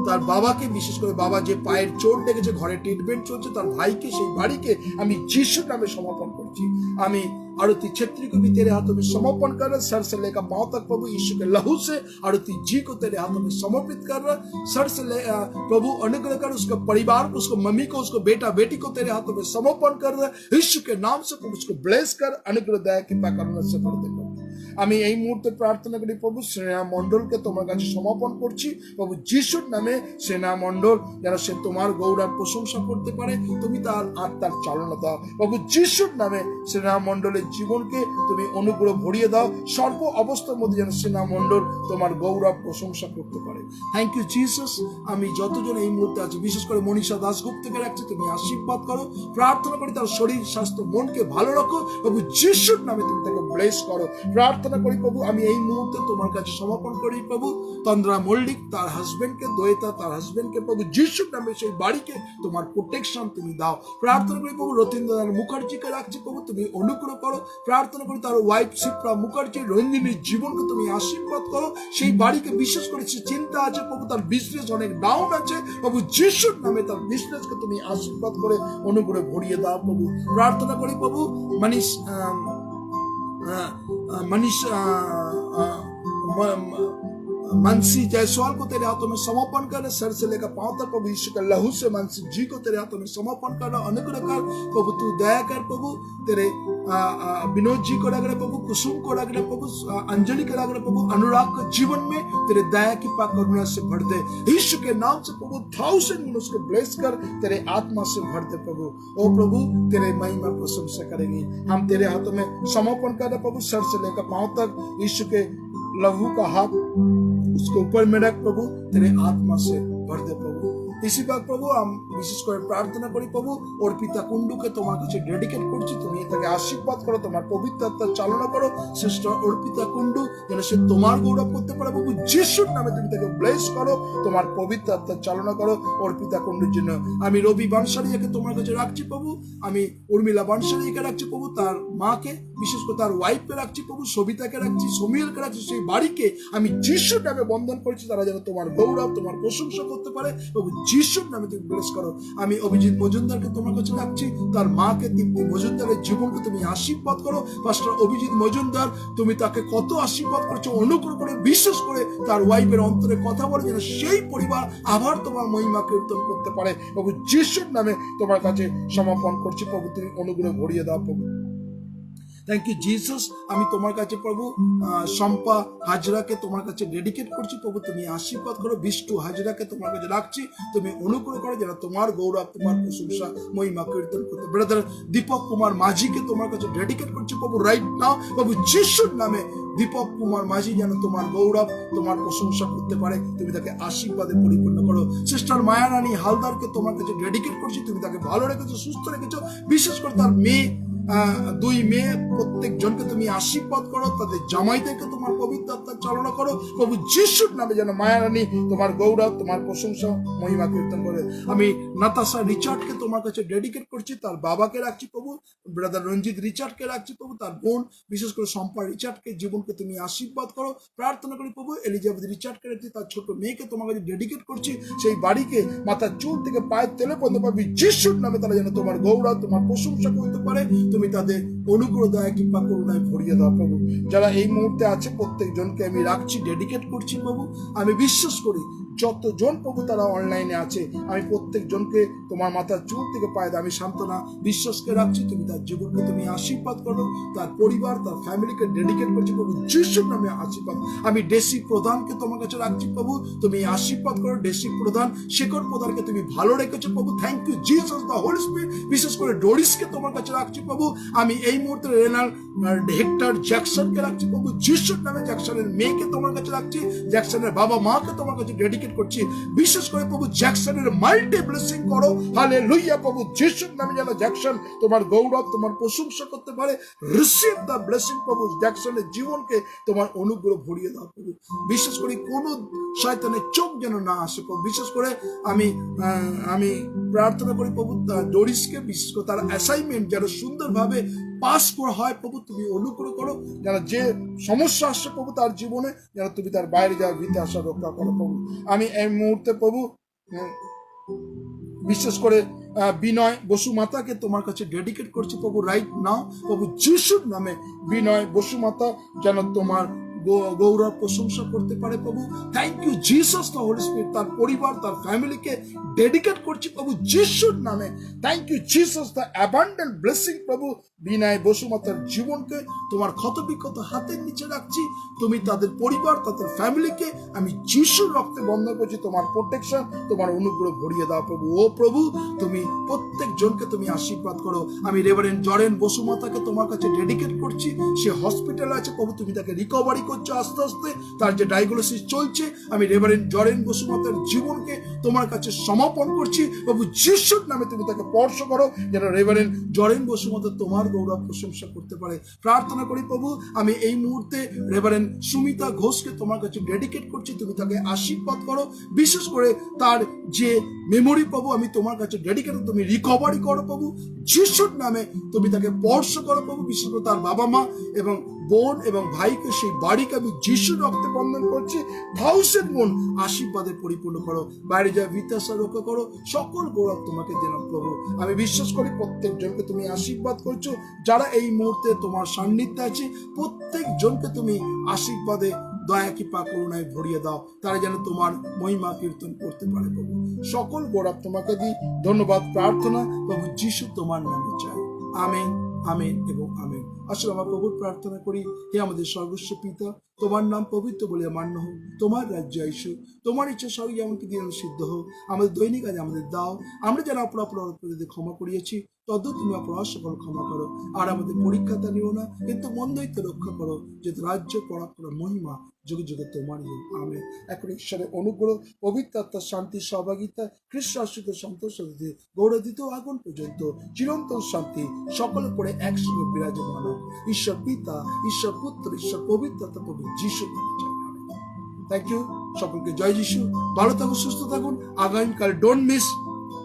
তার বাবাকে, বিশেষ করে বাবা যে পায়ের চোট লেগেছে, ঘরে ট্রিটমেন্ট চলছে, তার ভাইকে, সেই বাড়িকে আমি যিশুর নামে সমর্পণ করছি। আমি आरती छेत्री को भी तेरे हाथों में समर्पण कर रहा, सर से लेकर पांव तक प्रभु यीशु के लहू से आरती जी को तेरे हाथों में समर्पित कर रहा। सर से ले प्रभु अनुग्रह कर, उसके परिवार को, उसको मम्मी को, उसको बेटा बेटी को तेरे हाथों में समर्पण कर रहा। यीशु के नाम से प्रभु उसको ब्लेस कर, अनुग्रह दया कृपा करुणा से भर दे। আমি এই মুহূর্তে প্রার্থনা করি প্রভু, স্নেহা মণ্ডলকে তোমার কাছে সমর্পণ করছি প্রভু যিশুর নামে। স্নেহা মণ্ডল যেন সে তোমার গৌরব প্রশংসা করতে পারে, তুমি তার আত্মার চালনা দাও প্রভু যিশুর নামে। স্নেহা মণ্ডলের জীবনকে তুমি অনুগ্রহ ভরিয়ে দাও, সর্ব অবস্থার মধ্যে যেন স্নেহা মণ্ডল তোমার গৌরব প্রশংসা করতে পারে। Thank you Jesus. আমি যতজন এই মুহূর্তে আছে, বিশেষ করে মনীষা দাসগুপ্তকে রাখছি, তুমি আশীর্বাদ করো। প্রার্থনা করি তার শরীর স্বাস্থ্য মনকে ভালো রাখো প্রভু যিশুর নামে, তুমি তাকে ব্লেস করো। প্রার্থনা প্রার্থনা করি প্রভু, আমি এই মুহূর্তে তোমার কাছে সমর্পণ করি প্রভু তন্দ্রা মল্লিক তার হাজবেন্ডকে, দোয়েতা তার হাজবেন্ডকে প্রভু যিশুর নামে সেই বাড়িকে তোমার প্রোটেকশন তুমি দাও। প্রার্থনা করি প্রভু রতীন্দ্রনাথ মুখার্জিকে রাখছি প্রভু, তুমি অনুগ্রহ করো। প্রার্থনা করি তার ওয়াইফ শিপ্রা মুখার্জি, রঞ্জিনীর জীবনকে তুমি আশীর্বাদ করো। সেই বাড়িকে বিশেষ করে সে চিন্তা আছে প্রভু, তার বিজনেস অনেক ডাউন আছে প্রভু যিশুর নামে তার বিজনেসকে তুমি আশীর্বাদ করে অনুগ্রহে ভরিয়ে দাও প্রভু। প্রার্থনা করি প্রভু मनीष मनसी जायसवाल को तेरे हाथों में समर्पण करना, सर से लेकर पांव तक प्रभु यीशु के लहू से मनसी जी को तेरे हाथों में समर्पण करना, अनुग्रह कर प्रभु, तू दया कर प्रभु। तेरे विनोद जी को रख रहे प्रभु, कुसुम को रख रहे प्रभु, अंजलि को रख रहे प्रभु, अनुराग के जीवन में तेरे दया की पाक करुणा से भर दे यीशु के नाम से प्रभु। 1000 गुना उसको ब्लेस कर, तेरे आत्मा से भर दे प्रभु। ओ प्रभु तेरे महिमा प्रशंसा करेंगे, हम तेरे हाथों में समर्पण कर रहे प्रभु, सर से लेकर पांव तक यीशु के लहू का हाथ उसके ऊपर में रख प्रभु, तेरे आत्मा से भर दे प्रभु। इसी बात प्रभु हम विशेष করে প্রার্থনা করি প্রভু, অর্পিতা কুণ্ডুকে তোমার কাছে ডেডিকেট করছি, তুমি তাকে আশীর্বাদ করো, তোমার পবিত্র আত্মা চালনা করো। শ্রেষ্ঠ অর্পিতা কুণ্ডু যেন সে তোমার গৌরব করতে পারে প্রভু যিশুর নামে, তুমি তাকে ব্লেস করো, তোমার পবিত্র আত্মা চালনা করো অর্পিতা কুণ্ডুর জন্য। আমি রবি বানসারিয়াকে তোমার কাছে রাখছি প্রভু, আমি উর্মিলা বানসারিয়াকে রাখছি প্রভু, তার মাকে বিশেষ করে তার ওয়াইফকে রাখছি প্রভু, সবিতাকে রাখছি, সমীরকে রাখছি, সেই বাড়িকে আমি যিশুর নামে বন্ধন করছি, তারা যেন তোমার গৌরব তোমার প্রশংসা করতে পারে প্রভু যিশুর নামে তুমি ব্লেস করো। আমি অভিজিৎ মজুমদারকে তোমার কাছে রাখছি, তার মাকে দীপ্তি মজুমদারের জীবনকে তুমি আশীর্বাদ করো। পাস্টর অভিজিৎ মজুমদার তুমি তাকে কত আশীর্বাদ করছো, অনুগ্রহ করে বিশেষ করে তার ওয়াইফের অন্তরে কথা বলে যেন সেই পরিবার আবার তোমার মহিমা কীর্তন করতে পারে প্রভু যিশুর নামে তোমার কাছে সমর্পণ করছি প্রভু, তুমি অনুগ্রহ ভরিয়ে দাও প্রভু। Thank you Jesus. আমি তোমার কাছে প্রভু শম্পা হাজরাকে তোমার কাছে ডেডিকেট করছি প্রভু, তুমি আশীর্বাদ করো। বিষ্টু হাজরাকে তোমার কাছে রাখছি, তুমি অনুগ্রহ করো যেন তোমার গৌরব তোমার প্রশংসা মহিমা কীর্তন করতে। ব্রাদার দীপক কুমার মাঝিকে তোমার কাছে ডেডিকেট করছি প্রভু রাইট নাও প্রভু যিশুর নামে। দীপক কুমার মাঝি যেন তোমার গৌরব তোমার প্রশংসা করতে পারে, তুমি তাকে আশীর্বাদে পরিপূর্ণ করো। সিস্টার মায়ারানী হালদারকে তোমার কাছে ডেডিকেট করছি, তুমি তাকে ভালো রেখেছো, সুস্থ রেখেছো, বিশেষ করে তার মেয়ে 2 মেয়ে প্রত্যেক জনকে তুমি আশীর্বাদ করো, তাদের জামাইদেরকে তোমার পবিত্র আত্মা চালনা করো প্রভু যিশুর নামে, যেন মায়ারানী তোমার গৌরব তোমার প্রশংসা মহিমা কীর্তন করে। আমি নাতাশা রিচার্ডকে তোমার কাছে ডেডিকেট করছি, তার বাবাকে রাখছি প্রভু, ব্রাদার রঞ্জিত রিচার্ডকে রাখছি প্রভু, তার বোন বিশেষ করে শম্পা রিচার্ডকে জীবনকে তুমি আশীর্বাদ করো। প্রার্থনা করি প্রভু এলিজাবেথ রিচার্ডকে রাখছি, তার ছোট মেয়েকে তোমার কাছে ডেডিকেট করছি, সেই বাড়িকে মাথার চুল থেকে পায়ের তেলে পর্যন্ত পাবি যিশুর নামে, তারা যেন তোমার গৌরব তোমার প্রশংসা করতে পারে, তুমি তাদের অনুগ্রহ দয়া কিংবা করুণায় ভরিয়ে দাও প্রভু। যারা এই মুহূর্তে আছে প্রত্যেক জনকে আমি রাখছি, ডেডিকেট করছি প্রভু। আমি বিশ্বাস করি যতজন প্রভু তারা অনলাইনে আছে, আমি প্রত্যেক জনকে তোমার মাথার চুল থেকে পায়ে আমি সান্ত্বনা বিশ্বাসকে রাখছি, তুমি তার জীবনকে তুমি আশীর্বাদ করো, তার পরিবার তার ফ্যামিলিকে ডেডিকেট করছি প্রভু যিশুর নামে আশীর্বাদ। আমি ডেসি প্রধানকে তোমার কাছে রাখছি প্রভু, তুমি আশীর্বাদ করো। ডেসি প্রধান শেখর প্রধানকে তুমি ভালো রেখেছো প্রভু, thank you Jesus the holy spirit. বিশেষ করে ডোরিসকে তোমার কাছে রাখছি প্রভু। আমি এই মুহূর্তে রেনাল হেক্টর জ্যাকসনকে রাখছি প্রভু যিশুর নামে। জ্যাকসনের মেয়েকে তোমার কাছে রাখছি, জ্যাকসনের বাবা মাকে তোমার কাছে ডেডিকেট করছি, বিশেষ করে প্রভু জ্যাকসনের মাল্টি ব্লেসিং করো, হালেলুয়া প্রভু যিশুর নামে, যেন জ্যাকসন তোমার গৌরব তোমার প্রশংসা করতে পারে। রিসিভ দ্য ব্লেসিং প্রভু, জ্যাকসনের জীবনকে তোমার অনুগ্রহ ভরিয়ে দাও প্রভু। বিশেষ করে কোন শয়তানের চোখ যেন না আসে প্রভু। বিশেষ করে আমি প্রার্থনা করি প্রভু ডোরিসকে, বিশেষ করে তার অ্যাসাইনমেন্ট যেন সুন্দরভাবে পাস করা হয় প্রভু, তুমি অনুগ্রহ করো। যেন যে সমস্যা আসছে প্রভু তার জীবনে, যেন তুমি তার বাইরে যাওয়ার ভীতি আসা রক্ষা করো প্রভু। আমি এই মুহূর্তে প্রভু বিশেষ করে বিনয় বসুমাতাকে তোমার কাছে ডেডিকেট করছি প্রভু রাইট নাও প্রভু যিশুর নামে। বিনয় বসুমাতা যেন তোমার গৌরব প্রশংসা করতে পারে প্রভু। Thank you Jesus the holy spirit. তার পরিবার তার ফ্যামিলিকে ডেডিকেট করছি প্রভু যিশুর নামে। Thank you Jesus the abundant blessing প্রভু। বিনয় বসুমাতার জীবনকে তোমার ক্ষতবিক্ষত হাতের নিচে রাখছি, তুমি তাদের পরিবার তাদের ফ্যামিলিকে আমি যিশুর রক্তে বন্ধন করছি, তোমার প্রোটেকশন তোমার অনুগ্রহ ভরিয়ে দাও প্রভু। ও প্রভু তুমি প্রত্যেক জনকে তুমি আশীর্বাদ করো। আমি রেভারেন্ড জরেন বসুমাতাকে তোমার কাছে ডেডিকেট করছি, সে হসপিটালে আছে প্রভু, তুমি তাকে রিকভারি করছো আস্তে আস্তে, তার যে ডায়াগনোসিস চলছে, আমি রেভারেন্ড জরেন বসুমাতার জীবনকে তোমার কাছে সমাপন করছি। প্রভু যিশুর নামে তুমি তাকে স্পর্শ করো, যেন রেভারেন্ড জরেন বসুমাতা তোমার গৌরব প্রশংসা করতে পারে। প্রার্থনা করি প্রভু, আমি এই মুহূর্তে রেভারেন্ড সুমিতা ঘোষকে তোমার কাছে ডেডিকেট করছি, তুমি তাকে আশীর্বাদ করো। বিশেষ করে তার যে মেমোরি প্রভু, আমি তোমার কাছে ডেডিকেট, তুমি রিকভারি করো প্রভু যিশুর নামে, তুমি তাকে স্পর্শ করো প্রভু। বিশেষ করে তার বাবা মা এবং বোন এবং ভাইকে, সেই বাড়িকে আমি যিশুর রক্তে বন্ধন করছি। 1000 গুণ আশীর্বাদে পরিপূর্ণ করো। বাইরে যা বিত্তাশা রক্ষা করো, সকল গৌরব তোমাকে দিলাম প্রভু। আমি বিশ্বাস করি প্রত্যেকজনকে তুমি আশীর্বাদ করছো, যারা এই মুহূর্তে তোমার সান্নিধ্যে আছে প্রত্যেকজনকে তুমি আশীর্বাদে দয়া কৃপা করুণায় ভরিয়ে দাও, তারা যেন তোমার মহিমা কীর্তন করতে পারে প্রভু। সকল গৌরব তোমাকে দিই, ধন্যবাদ প্রার্থনা প্রভু যিশু তোমার নামে চাই। আমেন, আমেন এবং আমেন। আসলে আমার প্রভুর প্রার্থনা করি, হে আমাদের সর্বস্ব পিতা, তোমার নাম পবিত্র বলিয়া মান্য হোক, তোমার রাজ্য আইসুক, তোমার ইচ্ছা স্বর্গে এমনকি দিন সিদ্ধ হোক। আমাদের দৈনিক আজ আমাদের দাও, আমরা যারা অপরাধ ক্ষমা করিয়েছি তদ্দূর তুমি অপরাধ সকল ক্ষমা করো, আর আমাদের পরীক্ষাতে নিও না, কিন্তু মন্দ হইতে রক্ষা করো, যেহেতু রাজ্য পরাক্রম মহিমা যুগে যুগে তোমারই হোক। আমেন। এখন ঈশ্বরের অনুগ্রহ, পবিত্র আত্মার শান্তি সহভাগিতা, খ্রিস্ট আশ্রিত সন্তোষ গৌরদিত আগুন পর্যন্ত চিরন্তন শান্তি সকলের পরে একসঙ্গে বিরাজমান হোক। ঈশ্বর পিতা, ঈশ্বর পুত্র, ঈশ্বর পবিত্র আত্মা প্রভু যিশু নামে চাই। Thank you. সকলকে জয় যিশু। ভালো থাকুন, সুস্থ থাকুন। আগামীকাল don't miss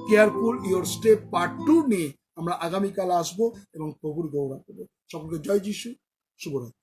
careful your step part 2 নিয়ে আমরা আগামীকাল আসবো এবং প্রভুর গৌরব করবো। সকলকে জয় যিশু। শুভরাত্রি।